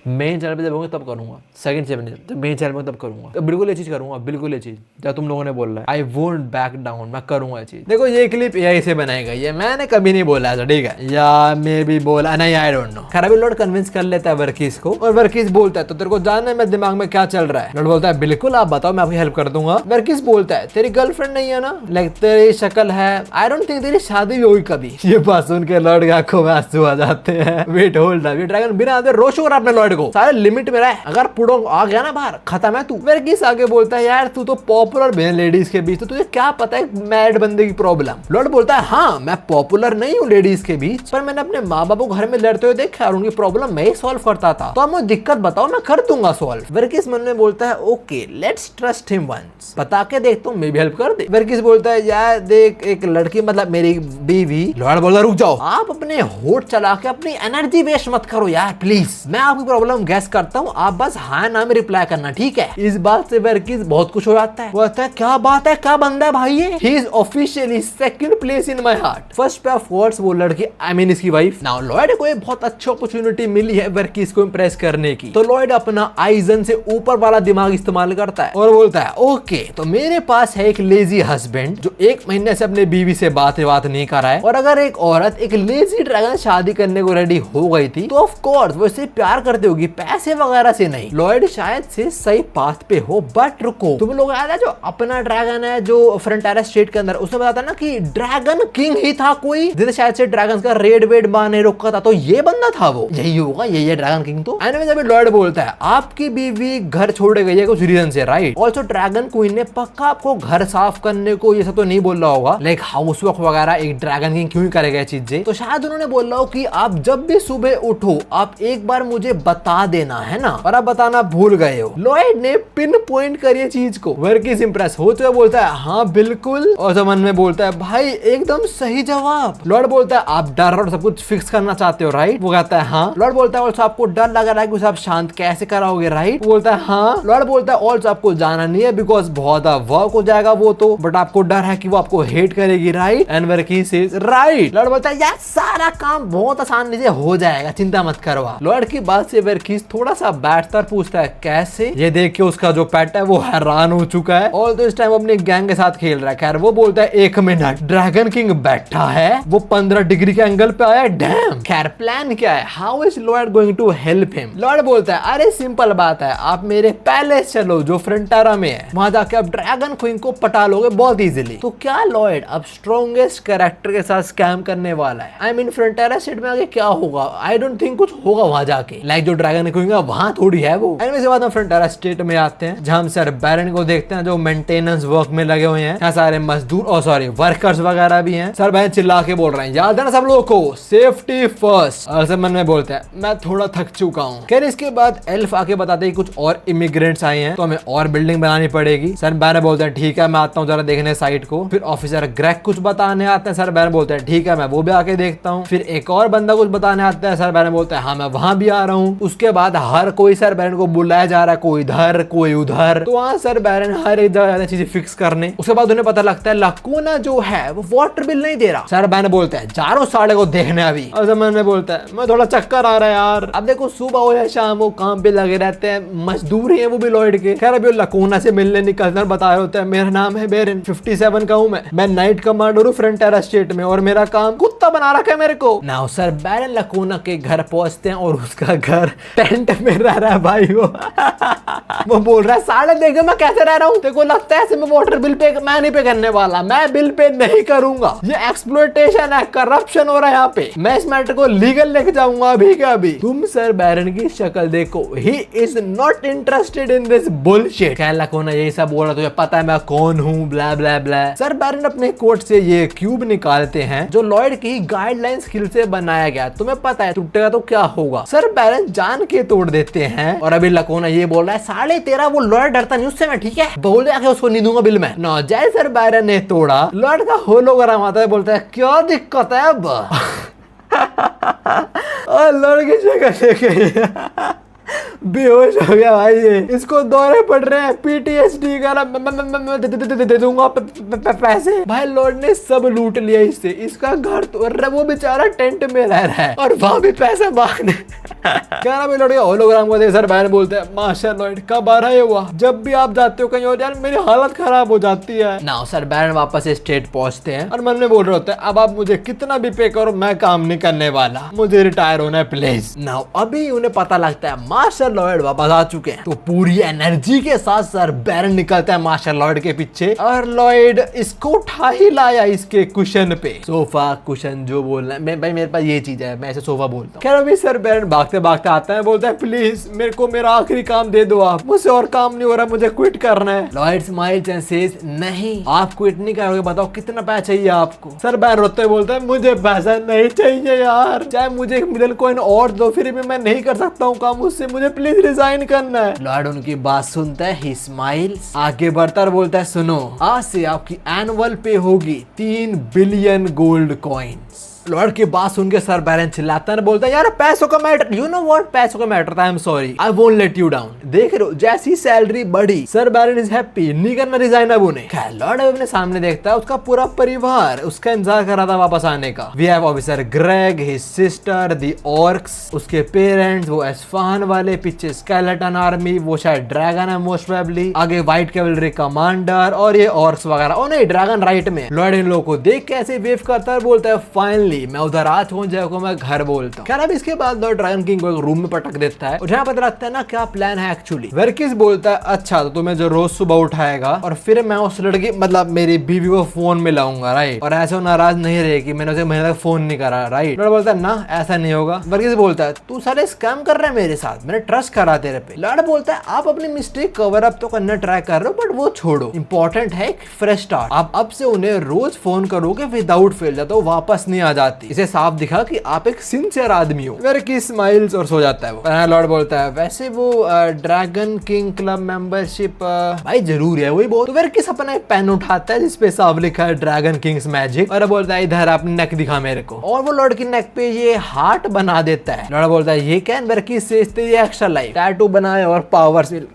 Main channel पे जब होंगे तब करूंगा, सेकंड चैनल जब मेन चैनल में तब करूंगा, तो बिल्कुल ये चीज करूंगा, बिल्कुल ये चीज जब तुम लोगों ने बोला है। आई वोंट बैक डाउन, मैं करूंगा ये चीज। देखो ये क्लिप एआई से बनाई गई है, मैंने कभी नहीं बोला ऐसा, ठीक है, या मे भी बोला नहीं, आई डोंट नो। खैर अभी लॉर्ड कन्विंस कर लेता है वर्गीस को, और वर्गीस बोलता है तो तेरे को जानना है मेरे दिमाग में क्या चल रहा है। लॉर्ड बोलता है बिल्कुल आप बताओ, मैं आपकी हेल्प कर दूंगा। वर्गीस बोलता है तेरी गर्लफ्रेंड नहीं है ना, लाइक तेरी शक्ल है, आई डोंट थिंक तेरी शादी भी होगी कभी। ये बात सुन के लॉर्ड की आंखों में आंसू आ जाते हैं। वेट होल्ड अप, ये ड्रैगन बिना रोश हो रहा अपने लॉर्ड को, सारे लिमिट में रहा, अगर पुडोंग आ गया ना बाहर खत्म है तू। वर्गीस आगे बोलता है यार तू तो पॉपुलर है लेडीज के बीच, तो तुझे क्या पता है मैड बंदे की प्रॉब्लम। लॉर्ड बोलता है हाँ मैं पॉपुलर नहीं हूँ लेडीज के बीच, पर मैंने अपने माँ बाप को घर में लड़ते हुए देखा और उनकी प्रॉब्लम मैं ही सॉल्व करता था, तो आप मुझे दिक्कत बताओ मैं कर दूंगा सॉल्व। वर्गीस मन में बोलता है okay let's trust him once, बता के देखता हूँ, मे भी हेल्प कर दे। वर्गीस बोलता है यार देख एक लड़की मतलब मेरी बीवी। लॉर्ड बोलता रुक जाओ, आप अपने होठ चला के अपनी एनर्जी वेस्ट मत करो यार प्लीज, मैं आपकी प्रॉब्लम गैस करता हूँ, आप बस हाँ ना में रिप्लाई करना, ठीक है। इस बात से वर्गीस बहुत कुछ हो जाता है, वो कहता है क्या बात है, क्या बंदा है भाई ये, he is officially second place in my heart. First पे ऑफ कोर्स वो लड़की आई मीन इसकी वाइफ। नाउ लॉयड को एक बहुत अच्छी अपॉर्चुनिटी मिली है वर्गीस को इंप्रेस करने की, तो लॉयड अपना आइजन से ऊपर वाला दिमाग इस्तेमाल करता है और बोलता है ओके तो मेरे पास है एक लेजी हस्बैंड जो 1 महीने से अपने बीवी से बात नहीं कर रहा है, और अगर एक औरत एक लेजी ड्रैगन शादी करने को रेडी हो गई थी तो ऑफ कोर्स वो इससे प्यार करती होगी, पैसे वगैरह से नहीं। लॉयड शायद से सही पाथ पे हो, बट रुको तुम लोग याद है जो अपना ड्रैगन है जो फ्रंटायरा स्टेट के अंदर, उसने बताया ना कि ड्रैगन किंग ही था कोई जिसने शायद से ड्रैगन का रेड वेड बाने रोका था, तो ये बंदा था वो, यही होगा ये ड्रैगन किंग। तो एनीवेज अभी लॉयड बोलता है आपकी बीवी घर छोड़ गई है कुछ रीजन से, राइट। ऑल्सो ड्रैगन क्वीन ने पक्का आपको घर साफ करने को ये सब तो नहीं बोल रहा होगा, लाइक हाउस वर्क वगैरह एक ड्रैगन किंग क्यों करेगा ये चीजें, तो शायद उन्होंने बोल रहा हो कि आप जब भी सुबह उठो आप एक बार मुझे बता देना है ना, और आप बताना भूल गए हो। लॉयड ने पिन पॉइंट करी चीज को। वर्गीस इंप्रेस होते हुए बोलता है हाँ बिल्कुल, और समन में बोलता है भाई एकदम सही जवाब। लॉर्ड बोलता है आप डर और सब कुछ फिक्स करना चाहते हो, राइट। वो कहता है हाँ। लॉर्ड बोलता है ऑल्सो आपको डर लग रहा है कि आप शांत कैसे कराओगे, राइट। बोलता है हाँ। लॉर्ड बोलता है ऑल्सो आपको जाना नहीं है बिकॉज बहुत वर्क हो जाएगा वो तो, बट आपको डर है कि वो आपको हेट करेगी, right. And Vargis says right. Lord बोलता है यार सारा काम बहुत आसानी से हो जाएगा, चिंता मत करवा। लॉर्ड की बात से वर्गीस थोड़ा सा बैठता पूछता है कैसे, ये देख के उसका जो पेट है वो हैरान हो चुका है, और तो इस टाइम अपने गैंग के साथ खेल रहा है। खैर वो बोलता है 1 मिनट, ड्रैगन किंग बैठा है, वो 15 डिग्री के एंगल पे आया, डैम। खैर प्लान क्या है, how is Lord going to help him. Lord बोलता है अरे सिंपल बात है, आप मेरे पैलेस चलो जो फ्रंटायरा में है, वहां जाके आप ड्रैगन क्वीन को पटा लोगे बहुत इजीली। तो क्या लॉर्ड अब स्ट्रॉन्गेस्ट कैरेक्टर के साथ स्कैम करने वाला है। आई मीन फ्रंटायरा स्टेट में आगे क्या होगा, आई डोंट थिंक कुछ होगा वहां जाके, लाइक जो ड्रैगन क्वीन है वहां थोड़ी है वो। एनीवेज बाद में फ्रंटायरा स्टेट में आते हैं जहां हम सर बैरन को देखते हैं जो मेंटेनेंस वर्क में लगे हुए हैं। यहाँ सारे मजदूर और सॉरी वर्कर्स वगैरह भी हैं। सर बैरन चिल्ला के बोल रहे हैं याद है ना सब लोगों को, सेफ्टी फर्स्ट। और सब मन में बोलते हैं मैं थोड़ा थक चुका हूँ। खैर इसके बाद एल्फ आके बताते हैं कुछ और इमिग्रेंट्स आए हैं तो हमें और बिल्डिंग बनानी पड़ेगी। सर बैरन बोलते हैं ठीक है मैं आता हूँ जरा देखने साइट को। फिर ऑफिसर ग्रेग कुछ बताने आते हैं, सर बैरन बोलते हैं ठीक है मैं वो भी आके देखता हूँ। फिर एक और बंदा कुछ बताने आता है, सर बैरन बोलते हैं हाँ मैं वहां भी आ रहा हूँ। उसके बाद हर कोई सर बैरन को बुलाया जा रहा है, कोई इधर कोई उधर, तो वहाँ सर बैरन हर एक जगह चीजें फिक्स करने। उसके बाद उन्हें पता लगता है लकूना जो है वो वाटर बिल नहीं दे रहा। सर बैरन बोलते हैं जा रहा हूँ साढ़े को देखने अभी। और जमान में बोलता है मैं थोड़ा चक्कर आ रहा है यार। अब देखो सुबह हो या शाम वो काम पे लगे रहते हैं, मजदूर ही है वो भी लॉयड के। खैर अभी लकूना से मिलने निकलना बता रहे होते हैं मेरा नाम है बेरन, 57 का हूँ मैं नाइट कमांडर हूँ फ्रंटायरा स्टेट में, और मेरा काम कुत्ता बना रखा है मेरे को। नाउ सर बैरन लकूना के घर पहुंचते हैं और उसका घर टेंट में रह रहा है भाई वो बोल रहा है साले देखो मैं कैसे रह रहा हूँ, तेरे को लगता है ऐसे में वाटर बिल पे मैं नहीं पे करने वाला, मैं बिल पे नहीं करूंगा, ये एक्सप्लॉयटेशन है, करप्शन हो रहा है यहाँ पे, मैं इस मैटर को लीगल लेके जाऊंगा अभी के अभी। तुम सर बैरन की शक्ल देखो, he is not interested in this bullshit. कहला कौन है यही सब बोल रहा, तुझे पता है मैं कौन हूँ, ब्ला ब्ला ब्ला। सर बैरन अपने कोट से ये क्यूब निकालते हैं जो लॉयड की गाइडलाइन स्किल से बनाया गया, तुम्हें पता है टूटेगा तो क्या होगा। सर बैरन जान के तोड़ देते हैं और अभी लकोना ये बोल रहा है साले तेरा वो लॉयड डरता नहीं उससे मैं, ठीक है बोल दे उसको नहीं दूंगा बिल में ना। जय सर बैरन ने तोड़ा, लॉयड का होलोग्राम आता है, बोलता है क्या दिक्कत है अब और लॉयड की जगह देखे बेहोश हो गया भाई, ये इसको दौरे पड़ रहे हैं, पीटीएसडी का ना, दे दूंगा पैसे। भाई लॉर्ड ने सब लूट लिया इससे, इसका घर तो वो बेचारा टेंट में रह रहा है और वहां भी पैसा मांगने क्या ना लॉर्ड होलोग्राम को दे। सर बैरन बोलते हैं माशा लॉर्ड कब आ रहा है हुआ, जब भी आप जाते हो कहीं और यार मेरी हालत खराब हो जाती है ना। सर बैरन वापस स्टेट पहुंचते हैं और मन में बोल रहे होते हैं अब आप मुझे कितना भी पे करो मैं काम नहीं करने वाला, मुझे रिटायर होना है प्लीज ना। अभी उन्हें पता लगता है मार्शल लॉयड वापस आ चुके हैं, तो पूरी एनर्जी के साथ सर बैरन निकलता है मार्शल लॉयड के पीछे और लॉयड इसको उठा ही लाया इसके कुशन पे, सोफा कुशन जो बोलना है भाई मेरे पास ये चीज है मैं ऐसे सोफा बोलता हूँ। खैर अभी सर बैरन भागते भागते आता है, बोलता है प्लीज मेरे को मेरा आखिरी काम दे दो, आप मुझसे और काम नहीं हो रहा, मुझे क्विट करना है। लॉयड स्माइल्स एंड सेज नहीं आप क्विट नहीं करोगे, बताओ कितना पैसा चाहिए आपको। सर बैरन रोते हुए बोलता है मुझे पैसा नहीं चाहिए यार, चाहे मुझे एक मिडिल कॉइन और दो फिर भी मैं नहीं कर सकता हूँ काम उससे, मुझे प्लीज रिजाइन करना है। लॉर्ड उनकी बात सुनता है, ही स्माइल्स, आगे बढ़ता और बोलता है सुनो आज से आपकी एनुअल पे होगी 3 बिलियन गोल्ड कॉइन्स। लॉर्ड की बात सुन के सर बैरन चिल्लाता है, बोलता है यार पैसों का मैटर, यू नो व्हाट पैसों का मैटर था, आई am sorry I won't let you down. देख रहे हो जैसी सैलरी बढ़ी सर बैरन इज हैप्पी, नहीं करना रिजाइन अब उन्हें। लॉर्ड अपने सामने देखता है उसका पूरा परिवार उसका इंतजार कर रहा था वापस आने का। We have officer Greg, his sister, the orcs, उसके पेरेंट्स, वो एस्फान वाले, पीछे स्केलेटन आर्मी, वो शायद ड्रैगन है मोस्ट प्रोबेबली, आगे व्हाइट कैवलरी कमांडर और ये ऑर्क्स वगैरह। ओ नहीं ड्रैगन राइट में। लॉर्ड इन लोगों को देख के ऐसे वेव करता है, बोलता है फाइनली मैं उधर आ चुका हूं जगह मैं घर बोलता हूँ। अब इसके बाद लॉर्ड ड्रैगन किंग को एक रूम में पटक देता है और जहाँ पता लगता है ना क्या प्लान है एक्चुअली। वर्किस बोलता है अच्छा तो तुम्हें जो रोज सुबह उठाएगा और फिर मैं उस लड़की मतलब मेरी बीवी को फोन में लाऊंगा राइट, और ऐसे नाराज नहीं रहेगी मैंने उसे महीने तक फोन नहीं करा राइट। लॉर्ड बोलता है ना ऐसा नहीं होगा। वर्किस बोलता है तू सारे स्कैम कर रहा है मेरे साथ, मैंने ट्रस्ट करा तेरे पे। लॉर्ड बोलता है आप अपनी मिस्टेक कवर अप तो करना ट्राई कर रहे हो बट वो छोड़ो, इंपॉर्टेंट है एक फ्रेश स्टार्ट। आप अब से उन्हें रोज फोन करोगे विदाउट फेल जाता वापस नहीं आ जाती, इसे साफ दिखा कि आप एक सिंसियर आदमी हो। वर्किस स्माइल्स और सो जाता है वो। लॉर्ड बोलता है वैसे वो ड्रैगन किंग क्लब मेंबरशिप भाई जरूर है वही बहुत। तो वर्किस अपना एक पेन उठाता है जिसपे साफ लिखा है ड्रैगन किंग्स मैजिक और बोलता है इधर अपनी नेक दिखा मेरे को, और वो लॉर्ड की नेक पे ये हार्ट बना देता है। लॉर्ड बोलता है ये क्या है, वर्किस से ये एक्स्ट्रा लाइफ टैटू बनाए और पावर्स मिल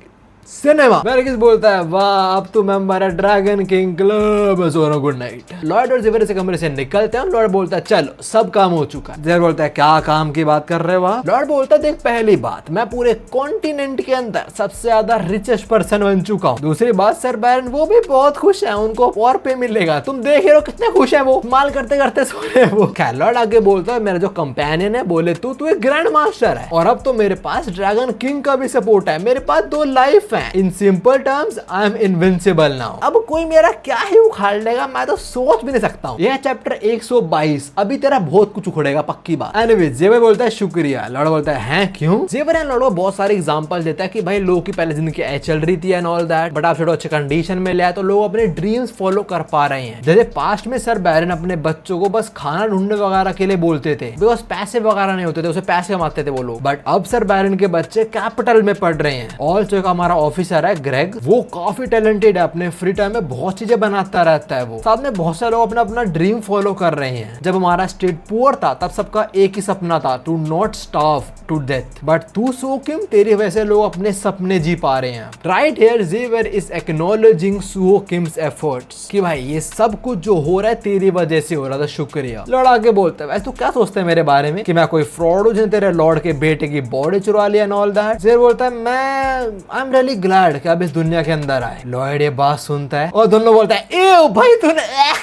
सिनेमा। वर्किस बोलता है वाह अब तो मेंबर है dragon king club, so good night. Lord और जेवर से कमरे से निकलते हैं। लॉर्ड बोलता है चलो सब काम हो चुका है। जेवर बोलता है क्या काम की बात कर रहे हो आप। लॉर्ड बोलता है देख पहली बात मैं पूरे कॉन्टिनेंट के अंदर सबसे ज्यादा रिचेस्ट पर्सन बन चुका हूँ। दूसरी बात सर बैरन वो भी बहुत खुश है, उनको और पे मिलेगा, तुम देख रहे हो कितने खुश है वो, माल करते करते सो रहे हैं वो। लॉर्ड आगे बोलता है मेरा जो कंपेनियन है बोले तू एक ग्रैंड मास्टर है और अब तो मेरे पास ड्रैगन किंग का भी सपोर्ट है, मेरे पास 2 लाइफ है, in simple terms I am invincible now. अब कोई मेरा क्या ही उखाड़ लेगा मैं तो सोच भी नहीं सकता हूँ। यह चैप्टर 122, अभी तेरा बहुत कुछ उखड़ेगा पक्की बात। एनीवेज जेवर बोलता है शुक्रिया। लॉर्ड बोलता है हैं क्यों। जेवर एंड लॉर्ड बहुत सारे एग्जांपल देता है कि भाई लोगों की पहले जिंदगी ऐसे चल रही थी एंड ऑल दैट, बट आप छोटे अच्छे कंडीशन में ले आए तो लोग अपने ड्रीम्स फॉलो कर पा रहे हैं। जैसे पास्ट में सर बैरन अपने बच्चों को बस खाना ढूंढने वगैरह के लिए बोलते थे, बिकॉज पैसे वगैरह नहीं होते थे, उसे पैसे कमाते थे वो लोग, बट अब सर बैरन के बच्चे कैपिटल में पढ़ रहे हैं। ऑल्सो हमारा ऑफिसर है ग्रेग, वो काफी टैलेंटेड है, अपने फ्री टाइम में बहुत चीजें बनाता रहता है वो। साथ में बहुत सारे लोग अपना अपना ड्रीम फॉलो कर रहे हैं। जब हमारा स्टेट पुअर था तब सबका एक ही सपना था, to not starve to death, but तू सो किम तेरी वजह से लोग अपने सपने जी पा रहे हैं। राइट हियर जेवर is acknowledging suo KIMS efforts कि भाई ये सब कुछ जो हो रहा है तेरी वजह से हो रहा था, शुक्रिया। लॉर्ड आगे बोलता है वैसे तू क्या सोचता है मेरे बारे में कि मैं कोई फ्रॉड हूँ जिसने तेरे लॉर्ड के बेटे की बॉडी चुरा लिया एंड ऑल दैट। जेवर बोलता है मैं आई एम रियली ग्लैड कि अब इस दुनिया के अंदर आए। लॉर्ड ये बात सुनता है और दोनों बोलता है ए भाई तूने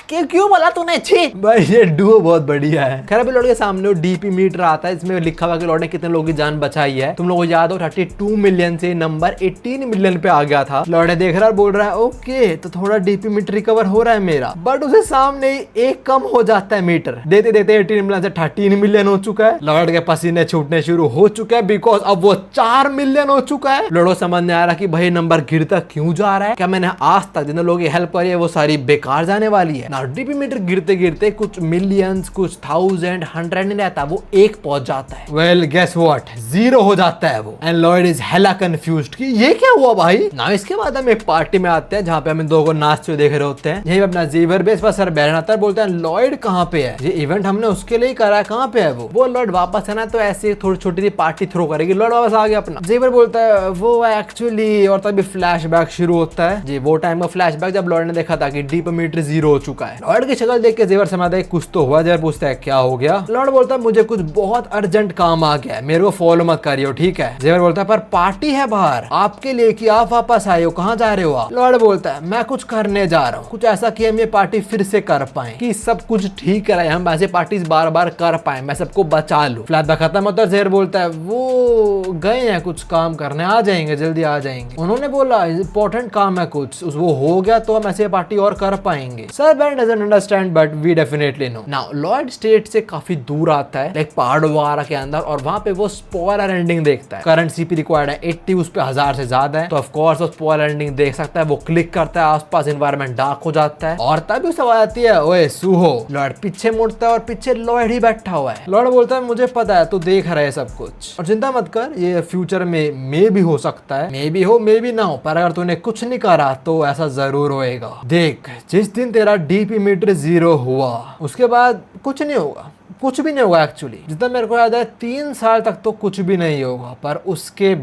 क्यों बोला तूने? छी भाई ये डुओ बहुत बढ़िया है। खैर अभी लॉर्ड के सामने डीपी मीटर आता है, इसमें लिखा हुआ कि लॉर्ड ने कितने लोगों की जान बचाई है। तुम लोगों को याद हो 32 मिलियन से नंबर 18 मिलियन पे आ गया था। लॉर्ड देख रहा है, बोल रहा है ओके तो थोड़ा डीपी मीटर रिकवर हो रहा है मेरा, बट उसे सामने एक कम हो जाता है मीटर, देते देते 18 मिलियन से 13 मिलियन हो चुका है। लॉर्ड के पसीने छूटने शुरू हो चुके हैं बिकॉज अब वो 4 मिलियन हो चुका है। लॉर्ड को समझ नहीं आ रहा कि भाई नंबर गिरता क्यों जा रहा है, क्या मैंने आज तक जितने लोगों की हेल्प करी है वो सारी बेकार जाने वाली है ना। डीपी मीटर गिरते गिरते कुछ मिलियंस, कुछ 1000, 100 नहीं रहता, वो 1 पहुंच जाता है। वेल गेस व्हाट, 0 हो जाता है वो। And Lord is hella confused कि ये क्या हुआ भाई ना। इसके बाद हम एक पार्टी में आते हैं जहाँ पे हम इन दो को नाचते हुए देख रहे होते हैं। यही अपना ज़ेवियर बेस पर सर बैरन आता है, बोलते हैं लॉर्ड कहाँ पे है, ये इवेंट हमने उसके लिए ही करा है, कहाँ पे है वो लॉर्ड वापस है ना, तो ऐसे थोड़ी छोटी सी पार्टी थ्रो करेगी। लॉर्ड वापस आ गया अपना। ज़ेवियर बोलता है वो एक्चुअली, और तभी फ्लैशबैक शुरू होता है जी, वो टाइम का फ्लैशबैक जब लॉर्ड ने देखा था कि डीप मीटर 0 हो चुका है। लॉर्ड की शक्ल देख के ज़ेवियर समझता है कुछ तो हुआ। ज़ेवियर पूछता है क्या हो गया। लॉर्ड बोलता है मुझे कुछ बहुत अर्जेंट काम आ गया है, मेरे को फॉलो मत करियो ठीक है। ज़ेवियर बोलता है पर पार्टी है बाहर आपके लिए कि आप वापस आए हो, कहाँ जा रहे हो आप। लॉर्ड बोलता है मैं कुछ करने जा रहा हूँ, कुछ ऐसा कि हम ये पार्टी फिर से कर पाए, कि सब कुछ ठीक है, हम ऐसे पार्टी बार बार कर पाए, मैं सबको बचा लूं। फ्लैशबैक खत्म होता है। ज़ेवियर बोलता है वो गए हैं कुछ काम करने, आ जाएंगे, जल्दी आ जाएंगे। उन्होंने बोला इंपॉर्टेंट काम है कुछ, वो हो गया तो हम ऐसे पार्टी और कर पाएंगे। Sir Baron doesn't understand but we definitely know. Now Lord state से काफी दूर आता है, लाइक पहाड़ों वगैरह के अंदर, और वहां पे वो स्पॉइलर एंडिंग देखता है। करंट सीपी रिक्वायर्ड है 80, उस पे 1000 से ज्यादा है, तो ऑफ कोर्स वो स्पॉइलर एंडिंग देख सकता है। वो क्लिक करता है, आसपास एनवायरनमेंट डार्क हो जाता है, और तभी उसे आवाज आती है ओए सूहो। लॉर्ड पीछे मुड़ता है और पीछे लॉर्ड ही बैठा हुआ है। लॉर्ड बोलता है मुझे पता है तू देख रहा है सब कुछ, और चिंता मत कर, ये फ्यूचर में मे भी हो सकता है, मे भी हो मे भी ना हो, पर अगर तूने कुछ नहीं करा तो ऐसा जरूर होएगा। देख जिस दिन तेरा डीपी मीटर 0 हुआ उसके बाद कुछ नहीं होगा, कुछ भी नहीं होगा। एक्चुअली जितना मेरे को याद है 3 साल तक तो कुछ भी नहीं होगा, पर उसके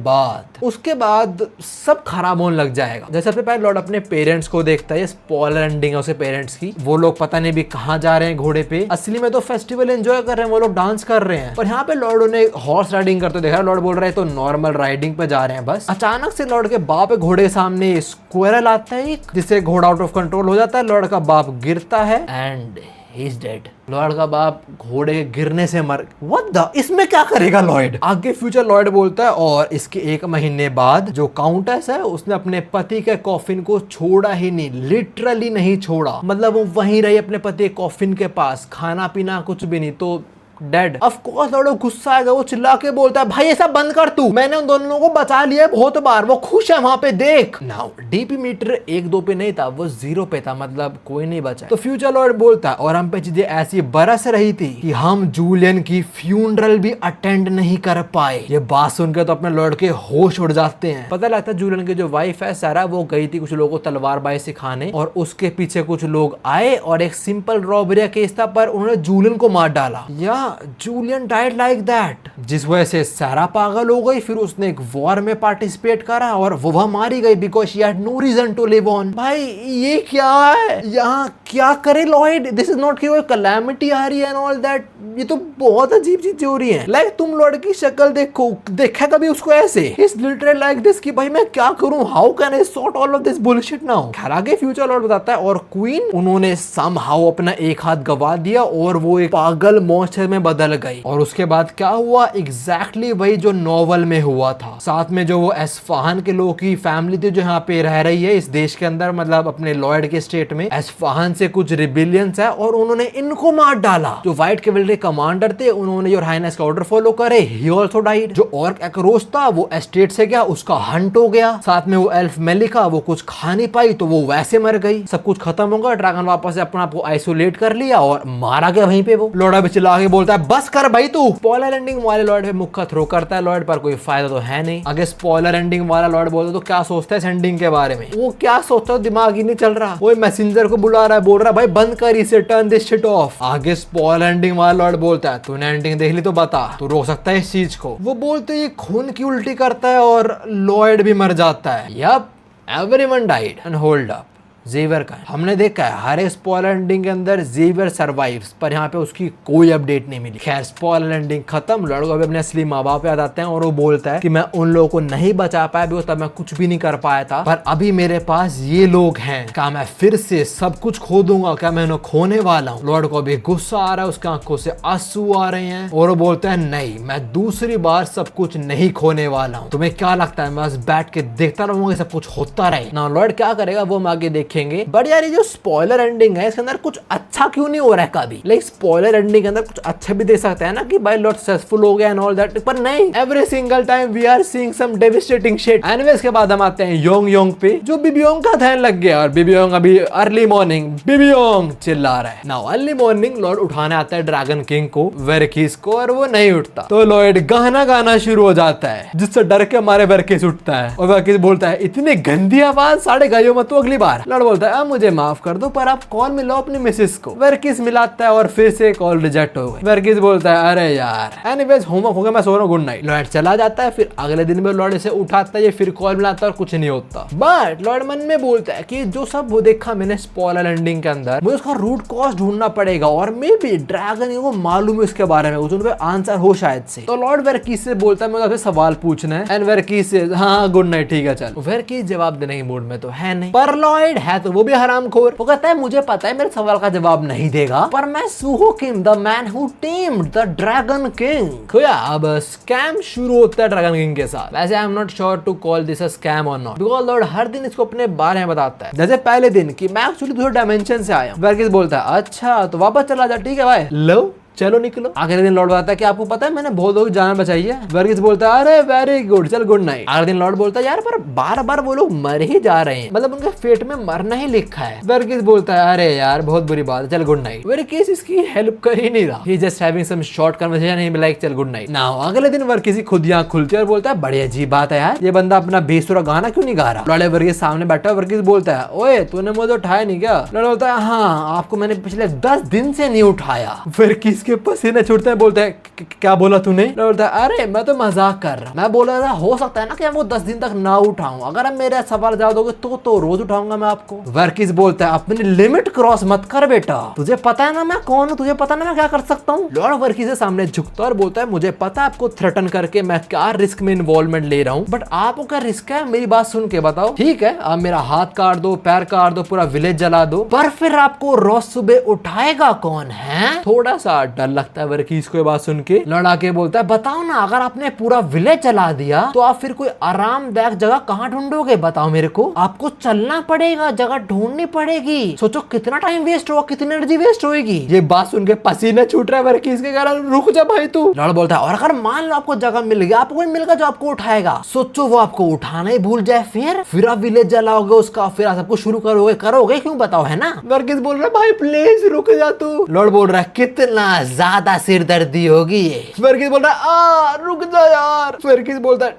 बाद सब खराब होने लग जाएगा। जैसे सबसे पहले लॉर्ड अपने पेरेंट्स को देखता है, ये स्पॉइलर एंडिंग है उसके पेरेंट्स की। वो लोग पता नहीं भी कहाँ जा रहे हैं घोड़े पे, असली में तो फेस्टिवल एंजॉय कर रहे हैं, वो लोग डांस कर रहे हैं, पर यहाँ पे लॉर्ड उन्हें हॉर्स राइडिंग करते देखा। लॉर्ड बोल रहा है तो नॉर्मल राइडिंग पे जा रहे हैं बस। अचानक से लॉर्ड के बाप घोड़े के सामने स्क्वायरल आता है, जिससे घोड़ा आउट ऑफ कंट्रोल हो जाता है। लॉर्ड का बाप गिरता है and he is dead. Lord का बाप घोड़े के गिरने से मर। व्हाट द, इसमें क्या करेगा लॉर्ड? आगे फ्यूचर लॉर्ड बोलता है और इसके 1 महीने बाद जो काउंटेस है उसने अपने पति के कॉफिन को छोड़ा ही नहीं, लिटरली नहीं छोड़ा, मतलब वो वहीं रही अपने पति के कॉफिन के पास, खाना पीना कुछ भी नहीं, तो डेड। ऑफ कोर्स लॉर्ड गुस्सा आएगा, वो चिल्ला के बोलता है भाई ऐसा बंद कर तू, मैंने उन दोनों को बचा लिया बहुत बार, वो खुश है वहां पे देख। नाउ डीपी मीटर 1-2 पे नहीं था, वो 0 पे था, मतलब कोई नहीं बचा। तो फ्यूचर लॉर्ड बोलता है और हम पे चीजें ऐसी बरस रही थी कि हम जूलियन की फ्यूनरल भी अटेंड नहीं कर पाए। ये बात सुनकर तो अपने लॉर्ड के होश उड़ जाते हैं। पता लगता है जूलियन की जो वाइफ है सारा, वो गई थी कुछ लोगों को तलवारबाजी सिखाने, और उसके पीछे कुछ लोग आए और एक सिंपल रॉबरी केस था, पर उन्होंने जूलियन को मार डाला। या जूलियन डाइड लाइक दैट, जिस वजह से सारा पागल हो गई। फिर उसने एक वॉर में पार्टिसिपेट करा और वो मारी गई because she had no reason to live on. भाई ये क्या है यहाँ, क्या करे लॉर्ड? दिस इज नॉट कि कोई कैलेमिटी आ रही है एंड ऑल दैट, ये तो बहुत अजीब चीजें हो रही हैं। लाइक तुम लॉर्ड की शक्ल देखो, देखा कभी उसको ऐसे? इज लिटरली लाइक दिस कि भाई मैं क्या करूं, how can I sort all of this bullshit now. खैर आगे फ्यूचर लॉर्ड बताता है और क्वीन उन्होंने समहाउ अपना एक हाथ गवा दिया और वो एक पागल मॉन्स्टर में बदल गई। और उसके बाद क्या हुआ, एग्जैक्टली वही जो नॉवल में हुआ था। साथ में जो वो एस्फाहान के लोगों की फैमिली थी जो यहाँ पे रह रही है इस देश के अंदर, मतलब अपने लॉर्ड के स्टेट में, एस्फाहान से कुछ रिबिलियंस है और उन्होंने इनको मार डाला। जो व्हाइट कैवेलरी कमांडर थे उन्होंने योर हाइनेस का ऑर्डर फॉलो करे, ही आल्सो डाइड। जो ऑर्क एक्रोच था वो एस्टेट से गया, उसका हंट हो गया। साथ में वो एल्फ मेलिका, वो कुछ खा नहीं पाई तो वो वैसे मर गई। सब कुछ खत्म हो गया, ड्रैगन वापस से अपना आपको आइसोलेट कर लिया और मारा गया वहीं पे। वो लॉर्ड अभी चिल्ला के बोलता है बस कर भाई तू। स्पॉइलर एंडिंग वाले लॉर्ड पे मुक्का थ्रो करता है लॉर्ड, पर कोई फायदा तो है नहीं। आगे स्पॉइलर एंडिंग वाला लॉर्ड बोलता तो क्या सोचता है इस एंडिंग के बारे में? वो क्या सोचता है दिमाग ही नहीं चल रहा। वो मैसेंजर को बुला रहा है, बोल रहा है भाई बंद कर इसे, टर्न दिस शिट ऑफ। आगे स्पॉइलर एंडिंग वाला लॉर्ड बोलता है तूने एंडिंग देख ली तो बता, तू रोक सकता है इस चीज को? वो बोलते ये खून की उल्टी करता है और लॉर्ड भी मर जाता है। Yep, everyone died and hold up, Xavier का है। हमने देखा है हर एक स्पॉइलर एंडिंग के अंदर जेवियर सर्वाइव्स, पर यहाँ पे उसकी कोई अपडेट नहीं मिली। खैर स्पॉइलर एंडिंग खत्म, लड़का भी अपने असली माँ बाप याद आते हैं और वो बोलता है कि मैं उन लोगों को नहीं बचा पाया, तब मैं कुछ भी नहीं कर पाया था, पर अभी मेरे पास ये लोग हैं, क्या मैं फिर से सब कुछ खो दूंगा, क्या मैं उन्हें खोने वाला हूँ। लॉर्ड को भी गुस्सा आ रहा है, उसकी आंखों से आंसू आ रहे हैं और वो बोलता है नहीं, मैं दूसरी बार सब कुछ नहीं खोने वाला हूँ। तुम्हें क्या लगता है मैं बस बैठ के देखता रहूंगा सब कुछ होता रहे ना? लॉर्ड क्या करेगा वो हम आगे देखेंगे। बट यार ये जो स्पॉइलर एंडिंग है इसके अंदर कुछ अच्छा क्यों नहीं हो रहा है कभी? लाइक स्पॉइलर एंडिंग के अंदर कुछ अच्छा भी दे सकते हैं ना कि भाई लॉर्ड सक्सेसफुल हो गया एंड ऑल दैट, पर नहीं, every single time we are seeing some devastating shit. Anyways के बाद हम आते हैं योंग पे, जो बिबियोंग का ध्यान लग गया और बिबियोंग अभी अर्ली मॉर्निंग बिबियोंग चिल्ला रहा है। नाउ अर्ली मॉर्निंग लॉर्ड उठाने आता है ड्रैगन किंग को, वेरकिस को, और वो नहीं उठता तो लॉर्ड गाना गाना शुरू हो जाता है, जिससे डर के मारे वेरकिस उठता है और वेरकिस बोलता है इतनी गंदी आवाज, साढ़े गायों मत तो अगली बार। लॉर्ड बोलता है अब मुझे माफ कर दो, पर आप कॉल मिलाओ अपनी मिसेस को। वेरकिस मिलाता है और फिर से कॉल रिजेक्ट हो गई। वेरकिस बोलता है अरे यार एनीवेज होमवर्क हो गया, मैं सो रहा हूँ, गुड नाइट। लॉर्ड चला जाता है। फिर अगले दिन में लॉर्ड इसे उठाता है, फिर कॉल मिलाता है और कुछ नहीं होता। बट लॉर्ड मन में बोलता है कि जो सब वो देखा मैंने स्पॉइलर एंडिंग के अंदर, मुझे उसका रूट कॉज ढूंढना पड़ेगा और मे बी ड्रैगन को मालूम है उसके बारे में, उन पे आंसर हो शायद से। तो लॉर्ड वेरकिस से बोलता है मुझे आपसे सवाल पूछना है एंड वेरकिस से हाँ गुड नाइट ठीक है चल। वेरकिस जवाब देने के मूड में तो है नहीं, पर लॉर्ड है तो वो भी हरामखोर। वो कहता है मुझे पता है मेरे सवाल का जवाब नहीं देगा, पर मैं Suho Kim the man who tamed the dragon king. अब स्कैम शुरू होता है ड्रैगन किंग के साथ। वैसे I am not sure to call this a scam और नॉट, बिकॉज़ लॉर्ड हर दिन इसको अपने बारे में बताता है। जैसे पहले दिन कि मैं एक्चुअली दूसरे डायमेंशन से आया हूं। वेरकिस बोलता है अच्छा तो वापस चला जा, ठीक है भाई लो चलो निकलो। अगले दिन लॉर्ड बताता है कि आपको पता है मैंने बहुत लोग जान बचाई है। वेरकिस बोलता है अरे वेरी गुड चल गुड नाइट। अगले दिन लॉर्ड बोलता है यार पर बार बार वो लोग मर ही जा रहे हैं, मतलब उनके फेट में मरना ही लिखा है। वेरकिस बोलता है अरे यार बहुत बुरी बात है चल गुड नाइट। वेरकिस इसकी हेल्प कर ही नहीं रहा, he just having some short conversation, he like चल गुड नाइट। नाउ अगले दिन वेरकिस की खुद आंख खुलती है और बोलता है बड़ी अजीब बात है यार, ये बंदा अपना बेसुरा गाना क्यों नहीं गा रहा। लॉर्ड वेरकिस सामने बैठा है। वेरकिस बोलता है ओए तूने मुझे उठाया नहीं क्या? लॉर्ड बोलता है हाँ आपको मैंने पिछले 10 दिन से नहीं उठाया। वेरकिस के पसीने छूटते हैं। बोलता है क्या बोला तूने? बोलता है अरे मैं तो मजाक कर रहा, मैं बोल रहा था हो सकता है ना कि वो 10 दिन तक ना उठाऊं, अगर आप मेरे सवाल जवाब दोगे तो रोज उठाऊंगा मैं आपको। वेरकिस बोलता है अपनी लिमिट क्रॉस मत कर बेटा, तुझे पता है ना मैं कौन हूँ, तुझे पता ना मैं क्या कर सकता हूँ। लॉर्ड वेरकिस के सामने झुकता और बोलता है मुझे पता है आपको थ्रेटन करके मैं क्या रिस्क में इन्वॉल्वमेंट ले रहा हूँ, बट आपको क्या रिस्क है मेरी बात सुन के बताओ। ठीक है आप मेरा हाथ काट दो, पैर काट दो, पूरा विलेज जला दो, पर फिर आपको रोज सुबह उठाएगा कौन है? थोड़ा सा डर लगता है वेरकिस को बात सुन के। लड़ा के बोलता है बताओ ना अगर आपने पूरा विलेज जला दिया तो आप फिर कोई आरामदायक जगह कहाँ ढूंढोगे? बताओ मेरे को, आपको चलना पड़ेगा, जगह ढूंढनी पड़ेगी। सोचो कितना टाइम वेस्ट होगा, कितनी एनर्जी वेस्ट होगी। ये बात सुन के पसीने छूट रहा है वेरकिस के। रुक जा भाई तू। लड़ बोलता है और अगर मान लो आपको जगह मिल गया, आपको कोई मिल गया जो आपको उठाएगा, सोचो वो आपको उठाना ही भूल जाए, फिर आप विलेज जलाओगे उसका, फिर आप सबको शुरू करोगे क्यों बताओ, है ना? वेरकिस बोल रहा है भाई प्लीज रुक जा तू। लॉर्ड बोल रहा है कितना ज्यादा सिर दर्दी होगी ये। वेरकिस बोल रहा है रुक जा यार। वेरकिस बोलता है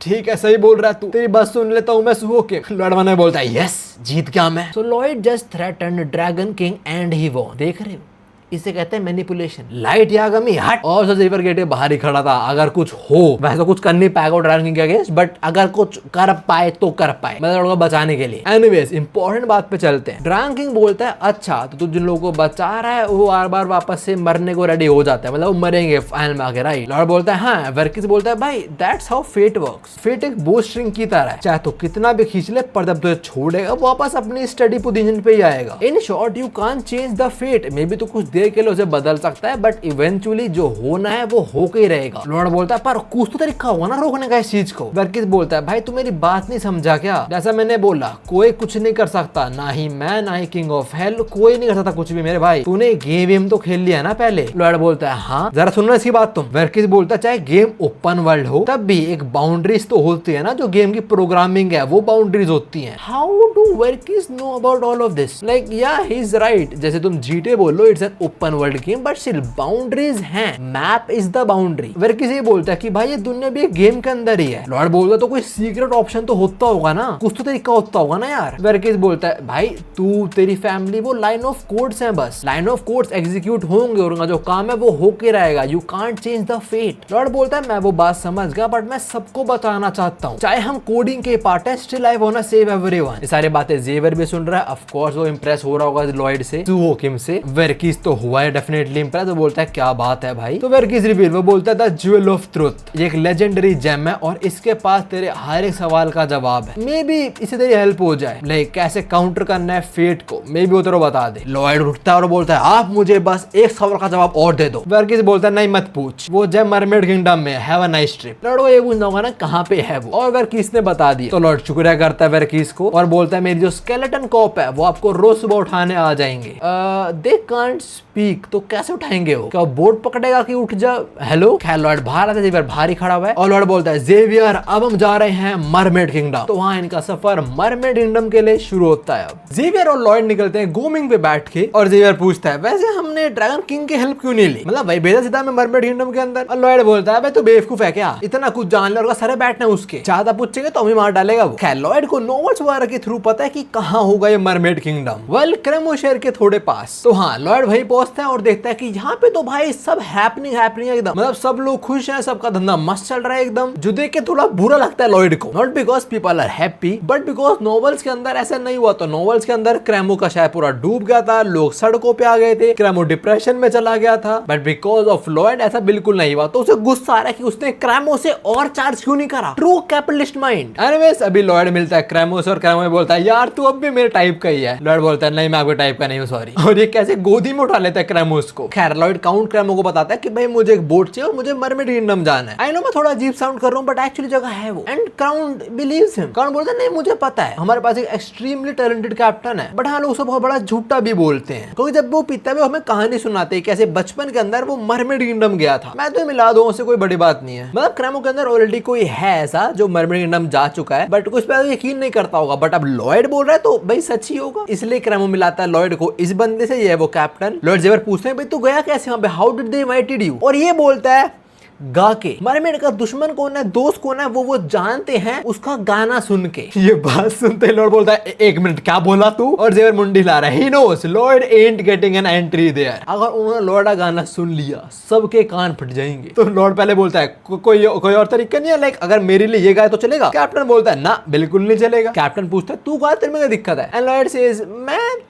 ठीक है सही बोल रहा है तू, तेरी बात सुन लेता हूँ मैं सूहो किंग। लॉर्ड ने बोलता है यस जीत गया मैं। So Lord just threatened dragon king and he won. देख रहे हो इसे कहते हैं मैनिपुलेशन। लाइट यागमी हट और जेवियर गेट के बाहर ही खड़ा था। अगर कुछ हो वैसे कुछ कर नहीं पाएगा ड्रैगन किंग के अगेंस्ट, बट अगर कुछ कर पाए तो कर पाए, मतलब लोगों को बचाने के लिए। एनीवेज इंपॉर्टेंट बात पे चलते हैं। ड्रैगन किंग बोलता है अच्छा तो तू जिन लोगों को बचा रहा है वो बार बार वापस से मरने को रेडी हो जाता है, मतलब वो मरेंगे फाइनल में आके, राइट? लॉर्ड बोलता है हाँ। वेरकिस बोलता है भाई that's how fate works. Fate एक बो स्ट्रिंग की तरह है, चाहे तो कितना भी खींच ले पर जब तुझे छोड़ेगा वापस अपनी स्टडी पोजीशन पे ही आएगा। In short you can't change the fate. Maybe तो कुछ देर के लिए उसे बदल सकता है बट इवेंचुअली जो होना है वो होके ही रहेगा। लॉर्ड बोलता है पर कुछ तो तरीका होगा ना रोकने का इस चीज को। वेरकिस बोलता है भाई तू मेरी बात नहीं समझा क्या? जैसा मैंने बोला कोई कुछ नहीं कर सकता, ना ही मैं ना ही किंग ऑफ हेल, कोई नहीं कर सकता कुछ भी मेरे भाई। तूने गेम तो खेल लिया ना पहले। लॉर्ड बोलता है हाँ जरा सुनना इसकी बात तुम। वेरकिस बोलता है चाहे गेम ओपन वर्ल्ड हो तब भी एक बाउंड्रीज तो होती है ना, जो गेम की प्रोग्रामिंग है वो बाउंड्रीज होती है। How do Verkis know about all of this? Like या ही इज राइट। जैसे तुम जीटे बोलो it's an open world game but still boundaries हैं, map is the boundary. Verkis ये बोलता है कि भाई ये दुनिया भी एक गेम के अंदर ही है। लॉर्ड बोलता तो कोई सीक्रेट ऑप्शन तो होता होगा ना, कुछ तो तरीका होता होगा ना यार। वर्किस बोलता है भाई तू तेरी फैमिली वो लाइन ऑफ कोड्स हैं, बस लाइन ऑफ कोड्स एग्जीक्यूट होंगे और उनका जो काम है वो होके रहेगा, you can't change the fate. Lord बोलता है मैं वो बात समझ गया बट मैं सबको बताना चाहता हूँ चाहे हम कोडिंग के पार्ट है, still I want to save everyone. ये सारी बातें जेवर भी सुन रहा है, ऑफ कोर्स वो इंप्रेस हो रहा होगा लॉयड से, सुओकिम से। वर्किस तो हुआ है डेफिनेटली इंप्रेस, वो बोलता है क्या बात है भाई। तो वर्किस रिवील वो बोलता है द ज्वेल ऑफ ट्रुथ, ये एक लेजेंडरी जेम है और इसके पास तेरे हर एक सवाल का जवाब है। मे बी इससे तेरी हेल्प हो जाए, लाइक कैसे काउंटर करना है फेट को, मे बी वो तेरे बता दे। लॉयड उठता है और बोलता है आप मुझे बस एक सवाल का जवाब और दे दो। वर्किस बोलता है नहीं मत पूछ, वो जेम मरमेड किंगडम में, have a nice trip. Lord को ये पूछना होगा ना कहाँ पे है वो, और वर्किस ने बता दिया। तो लॉर्ड शुक्रिया करता है वर्किस को और बोलता है मेरी जो स्केलेटन कॉप है वो आपको रोज सुबह उठाने आ जाएंगे। दे कांट स्पीक, तो कैसे उठाएंगे वो, क्या बोर्ड पकड़ेगा कि उठ जा। हेलो खैर लॉर्ड बाहर आता है, जेवियर बाहर ही खड़ा हुआ है और लॉर्ड बोलता है जेवियर अब हम जा रहे हैं मरमेड किंगडम। तो वहाँ इनका सफर मरमेड किंगडम के लिए शुरू होता है। अब जेवियर और लॉर्ड निकलते हैं गोमिंग पे बैठ के और जेवियर पूछता है वैसे हमने ड्रैगन किंग की हेल्प क्यों नहीं ली, मतलब भाई भेजा सीधा में मरमेड किंगडम के अंदर। और लॉर्ड बोलता है भाई तू बेवकूफ है क्या, इतना कुछ जान ले और सरे बैठना उसके, ज्यादा पूछेंगे तो हमें मार डालेगा वो। खैर लॉर्ड को नॉवेल्स वगैरह के थ्रू पता है कि कहाँ होगा ये मरमेड किंगडम, वेल क्रेमो शहर के थोड़े पास। तो हाँ लॉर्ड भाई पहुंचता है और देखता है कि यहाँ पे तो भाई सब हैपनिंग एकदम, मतलब सब लोग खुश हैं, सबका धंधा मस्त चल रहा है एकदम, जो देख के थोड़ा बुरा लगता है लॉयड को। Not because people are happy but because novels के अंदर ऐसा नहीं हुआ। तो नॉवेल्स के अंदर क्रेमो का शहर पूरा डूब गया था, लोग सड़कों पे आ गए थे, क्रेमो डिप्रेशन में चला गया था, बट बिकॉज ऑफ लॉयड ऐसा बिल्कुल नहीं हुआ। तो उसे गुस्सा आ रहा है कि उसने क्रेमो से और चार्ज क्यों नहीं करा, ट्रू कैपिटलिस्ट माइंड। एनीवेज अभी लॉयड मिलता है क्रेमो से और क्रेमो बोलता है यार तू अब भी मेरे टाइप का ही है। लॉयड बोलता है नहीं मैं आपके टाइप का नहीं हूँ सॉरी, और ये कैसे गोदी में उठा लेता है क्रेमोस को। खैर लॉयड काउंट क्रेमो को बताता है कि भाई मुझे एक बोट चाहिए और मुझे मरमेड किंगडम जाना है। आई नो मैं थोड़ा अजीब साउंड कर रहा हूँ बट एक्चुअली जगह है वो। And crown believes him, crown बोलता है नहीं मुझे पता है हमारे पास एक एक्सट्रीमली टैलेंटेड कैप्टन है, बट हाँ लोग उसे बहुत बड़ा झूठा भी बोलते हैं क्योंकि जब वो पीता है वो हमें कहानी सुनाते हैं कैसे बचपन के अंदर वो मरमेड किंगडम गया था। मैं तो मिला दूं उससे कोई बड़ी बात नहीं है, मतलब क्रेमो के अंदर ऑलरेडी कोई है ऐसा जो मरमेड किंगडम जा चुका है बट कुछ पे यकीन नहीं करता होगा, बट अब लॉयड बोल रहा है तो भाई सच ही होगा, इसलिए क्रेमो मिलाता है लॉयड को इस बंदे से, ये है वो कैप्टन। लॉयड जेवर पूछते हैं भाई तू गया कैसे वहां पे, how did they invited you, और ये बोलता है गा के मरमेड का दुश्मन कौन है दोस्त कौन है वो जानते हैं उसका गाना सुन के। ये बात सुनते लॉर्ड बोलता है एक मिनट क्या बोला तू, और जेवर मुंडी ला रहा है, he knows Lord ain't getting an entry there. अगर उन्होंने लॉर्ड का गाना सुन लिया सबके कान फट जाएंगे। तो लॉर्ड पहले बोलता है कोई और तरीका नहीं है, लाइक अगर मेरे लिए ये गाए तो चलेगा। कैप्टन बोलता है ना बिल्कुल नहीं चलेगा। कैप्टन पूछता है तू गा तेरे में क्या दिक्कत है, एंड लॉर्ड सेज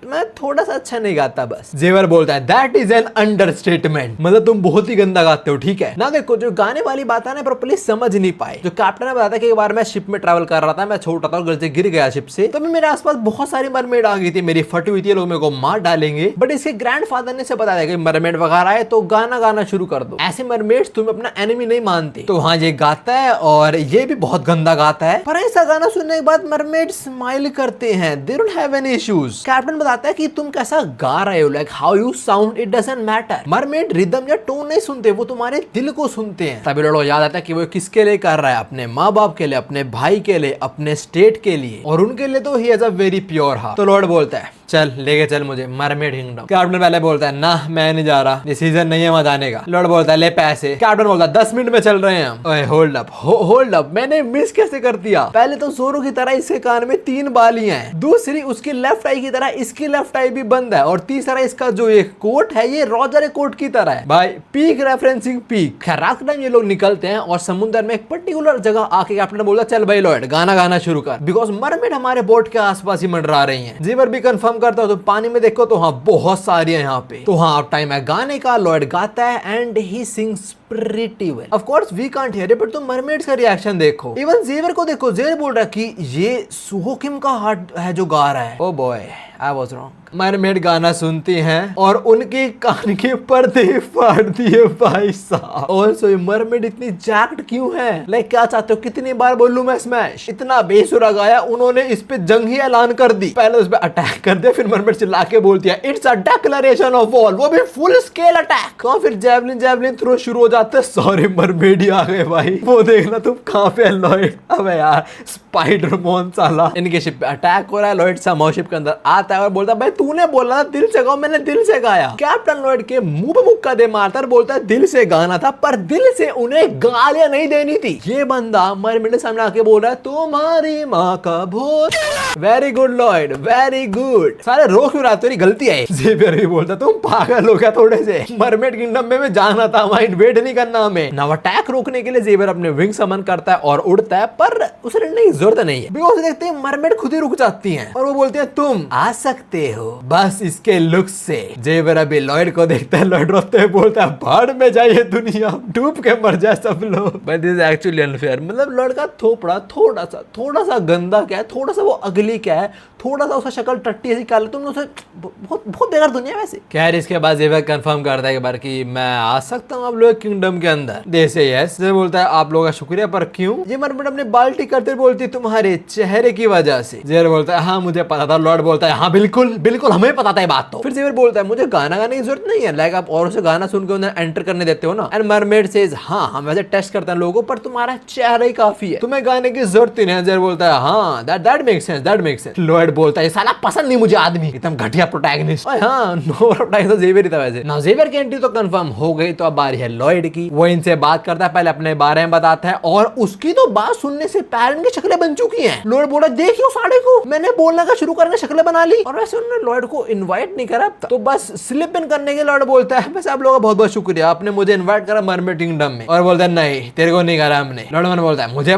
मैं थोड़ा सा अच्छा नहीं गाता बस। जेवर बोलता है दैट इज एन अंडरस्टेटमेंट, मतलब तुम बहुत ही गंदा गाते हो ठीक है ना। देखो जो गाने वाली बात है ना प्रॉपर्ली समझ नहीं पाए। जो कैप्टन ने बताया कि एक बार मैं शिप में ट्रैवल कर रहा था, मैं छोटा था और गलती गिर गया शिप से, तो मेरे आसपास बहुत सारी मरमेड आ गई थी, मेरी फटी हुई थी, लोग मेरे को मार डालेंगे, बट इसके ग्रैंडफादर ने से बताया कि मरमेड वगैरह है तो गाना गाना शुरू कर दो, ऐसे मरमेड्स तुम अपना एनिमी नहीं मानते। तो हाँ ये गाता है और ये भी बहुत गंदा गाता है, पर ऐसा गाना सुनने के बाद मरमेड स्माइल करते हैं, they don't have any issues. Captain बताता है कि तुम कैसा गा रहे हो, like how you sound it doesn't matter. Mermaid rhythm या टोन नहीं सुनते, वो तुम्हारे दिल को सुनते हैं। तभी लोगों याद आता है कि वो किसके लिए कर रहा है, अपने माँ बाप के लिए, अपने भाई के लिए, अपने स्टेट के लिए, और उनके लिए तो ही has a very pure heart. तो लॉर्ड बोलता है चल लेके चल मुझे मरमेड किंगडम। कैप्टन पहले बोलता है ना मैं नहीं जा रहा, ये सीजन नहीं है वहां जाने का। लॉर्ड बोलता है ले पैसे। कैप्टन बोलता है 10 मिनट में चल रहे हैं हम। ओए होल्ड अप मैंने मिस कैसे कर दिया, पहले तो जोरो की तरह इसके कान में 3 बालियां हैं, दूसरी उसकी लेफ्ट आई की तरह इसकी लेफ्ट आई भी बंद है, और तीसरा इसका जो एक कोट है ये रॉजर कोट की तरह है। भाई पीक रेफरेंसिंग पीक। खैर रात के टाइम ये लोग निकलते हैं और समुद्र में एक पर्टिकुलर जगह आके कैप्टन बोलता चल भाई लॉर्ड गाना गाना शुरू कर, बिकॉज मरमेड हमारे बोट के आसपास ही मंडरा रही हैं। जीवर भी कंफर्म करता हो तो पानी में देखो तो हाँ बहुत सारी है यहाँ पे। तो हाँ अब टाइम है गाने का। लॉर्ड गाता है and he sings pretty well. Of course we can't hear it, but तुम मरमेड्स का रिएक्शन देखो, इवन जेवर को देखो, जेवर बोल रहा है कि ये सुहोकिम का हार्ट है जो गा रहा है। Oh boy I was wrong. Mermaid गाना सुनती हैं और उनके कान के पर्दे फाड़ दिए भाई साहब। ऑल्सो ये मरमेड इतनी जैक्ड क्यों है, लाइक क्या चाहते हो कितनी बार बोलूं मैं स्मैश, इतना बेसुरा गाया उन्होंने, इस पे जंग ही ऐलान कर दी, पहले उस पे अटैक कर दिया, फिर मरमेड चिल्ला के बोलती है it's a declaration of war, वो भी फुल स्केल अटैक। तो फिर जेवलिन थ्रो शुरू हो जाती आते सॉरी मरमेड ही आ गए भाई, वो देखना तुम कहाँ पे लॉयड। अबे यार स्पाइडरमैन साला इनके शिप पे अटैक हो रहा है। लॉयड सामो शिप के अंदर आता है और बोलता है भाई तूने बोला था दिल से गाओ, मैंने दिल से गाया। कैप्टन लॉयड के मुंह पे मुक्का दे मारता है, बोलता है दिल से गाना था पर दिल से उन्हें गालियां नहीं देनी थी। ये बंदा मरमेड सामने आके बोल रहा है तुम्हारी माँ का भूत। Very good Lloyd, very good. सारे रोक क्यों रहा, तेरी गलती है। जेवियर भी बोलता तुम पागल हो गया थोड़े से, मरमेड किंगडम में जाना था, वहां इन्वेड नहीं करना हमें। नाउ अटैक रोकने के लिए जेवियर अपने विंग समन करता है और उड़ता है, पर उसे लड़ने की जरूरत नहीं है बिकॉज़ देखते हैं मरमेड खुद ही रुक जाती हैं और वो बोलती है तुम आ सकते हो बस इसके लुक से। जेवियर अभी लॉयड को देखता है, लॉयड रोते हुए बोलता है भाड़ में जाइए दुनिया, डूब के मर जाए सब लोग। But this is actually unfair. मतलब लॉयड का थोपड़ा थोड़ा सा गंदा क्या है, थोड़ा सा वो अगली क्या है, थोड़ा सा उसका शक्ल टट्टी ऐसी काली, तुमने उसे बहुत बेकार दुनिया वैसे। खैर इसके बाद जेवियर कंफर्म करता है एक बार कि मैं आ सकता हूँ आप लोग किंगडम के अंदर। दे से यस। जेवियर बोलता है आप लोगों का शुक्रिया पर क्यों? ये मरमेड अपनी बाल्टी करते बोलती तुम्हारे चेहरे की वजह से। जेवियर बोलता है हाँ मुझे पता था। लॉर्ड बोलता है हाँ बिल्कुल बिल्कुल हमें पता था ये बात तो। फिर जेवियर बोलता है मुझे गाना गाने की जरूरत नहीं है, लाइक आप और से गाना सुन के उन्हें एंटर करने देते हो ना। एंड मरमेड सेज हाँ हम वैसे टेस्ट करते हैं लोगों पर तुम्हारा चेहरा ही काफी है, तुम्हें गाने की जरूरत ही नहीं है। जेवियर बोलता है हाँ दैट मेक्स सेंस। लॉर्ड बोलता है साला पसंद नहीं मुझे आदमी, एकदम घटिया प्रोटैगनिस्ट। हाँ नो प्रोटैगनिस्ट जेवियर ही था वैसे। ना जेवियर की एंट्री तो कंफर्म हो गई, तो अब बारी है लॉयड की। वो इनसे बात करता है, पहले अपने बारे में बताता है और उसकी तो बात सुनने से पैर की शक्लें बन चुकी हैं। लॉयड बोला देखियो साढ़े को मैंने बोलने का शुरू करने शक्लें बना ली। और वैसे उन्होंने लॉयड को इनवाइट नहीं करा, तो बस स्लिप इन करने के लॉयड बोलता है बस आप लोगों का बहुत बहुत शुक्रिया, आपने मुझे इन्वाइट करा मरमेड किंगडम में। और बोलता है नहीं तेरे को नहीं करा हमने। लॉयड बोलता है मुझे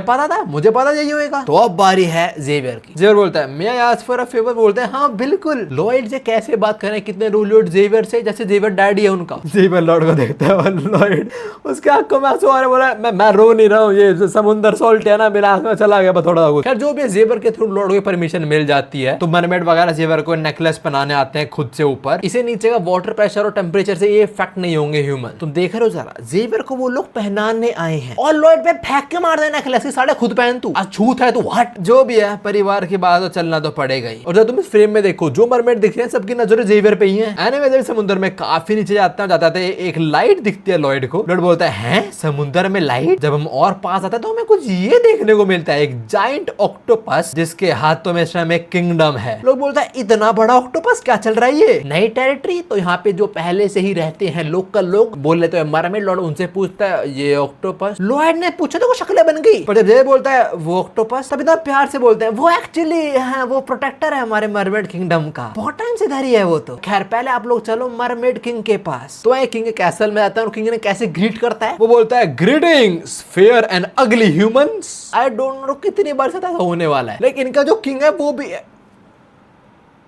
पता यही होगा। तो अब बारी है जेवियर की। जेवियर बोलता है मैं आस्क फॉर अ फेवर। बोलते हैं हाँ बिल्कुल। लॉयड से कैसे बात करें, कितने रूल्ड जेवियर से, जैसे जेवियर डैडी है उनका। जेवियर लॉयड को देखता है और लॉयड उसके आंखों में आंसू आ रहे, बोला मैं रो नहीं रहा हूँ, ये समुंदर सॉल्ट है ना, मेरा आंख में चला गया थोड़ा कुछ। खैर जो भी जेवियर के थ्रू लॉयड को परमिशन मिल जाती है, तो मरमेड वगैरह जेवियर को नेकलेस पहनाने आते हैं खुद से ऊपर। इसे नीचे का वाटर प्रेशर और टेम्परेचर से ये इफेक्ट नहीं होंगे ह्यूमन। तुम देख रहे हो जरा, जेवियर को वो लोग पहनाने आए हैं और लॉयड पे फेंक के मार दे नेकलेस, साढ़े खुद पहन तू अछूत है तू हट। जो भी है परिवार की बात तो चलना तो पड़ेगा ही। और जब तुम इस फ्रेम में देखो जो मरमेड दिख रहे हैं सबकी नजरें जेवियर पे ही हैं। एनीवे समुद्र में काफी नीचे जाता है एक लाइट दिखती है लॉयड को। लॉयड बोलता है समुद्र में लाइट? जब हम और पास आते हैं तो हमें कुछ ये देखने को मिलता है, एक जाइंट ऑक्टोपस जिसके हाथों में एक किंगडम है। लोग बोलता है इतना बड़ा ऑक्टोपस क्या चल रहा है, ये नई टेरिटरी? तो यहाँ पे जो पहले से ही रहते हैं लोकल लोग बोल लेते हैं मरमेड। लॉयड उनसे पूछता है ये ऑक्टोपस? लॉयड ने पूछा तो वो शक्लें बन गई, पर जब ये बोलता है वो ऑक्टोपस तब इतना प्यार से बोलते हैं वो एक्चुअली वो प्रोटेक्टर है हमारे मरमेड किंगडम का, बहुत टाइम से इधर ही है वो। तो खैर पहले आप लोग चलो मरमेड किंग के पास। तो ये किंग के कैसल में आता है और किंग ने कैसे ग्रीट करता है, वो बोलता है ग्रीटिंग्स फेयर एंड अगली ह्यूमंस। आई डोंट नो कितनी बार से ऐसा होने वाला है, लेकिन इनका जो किंग है वो भी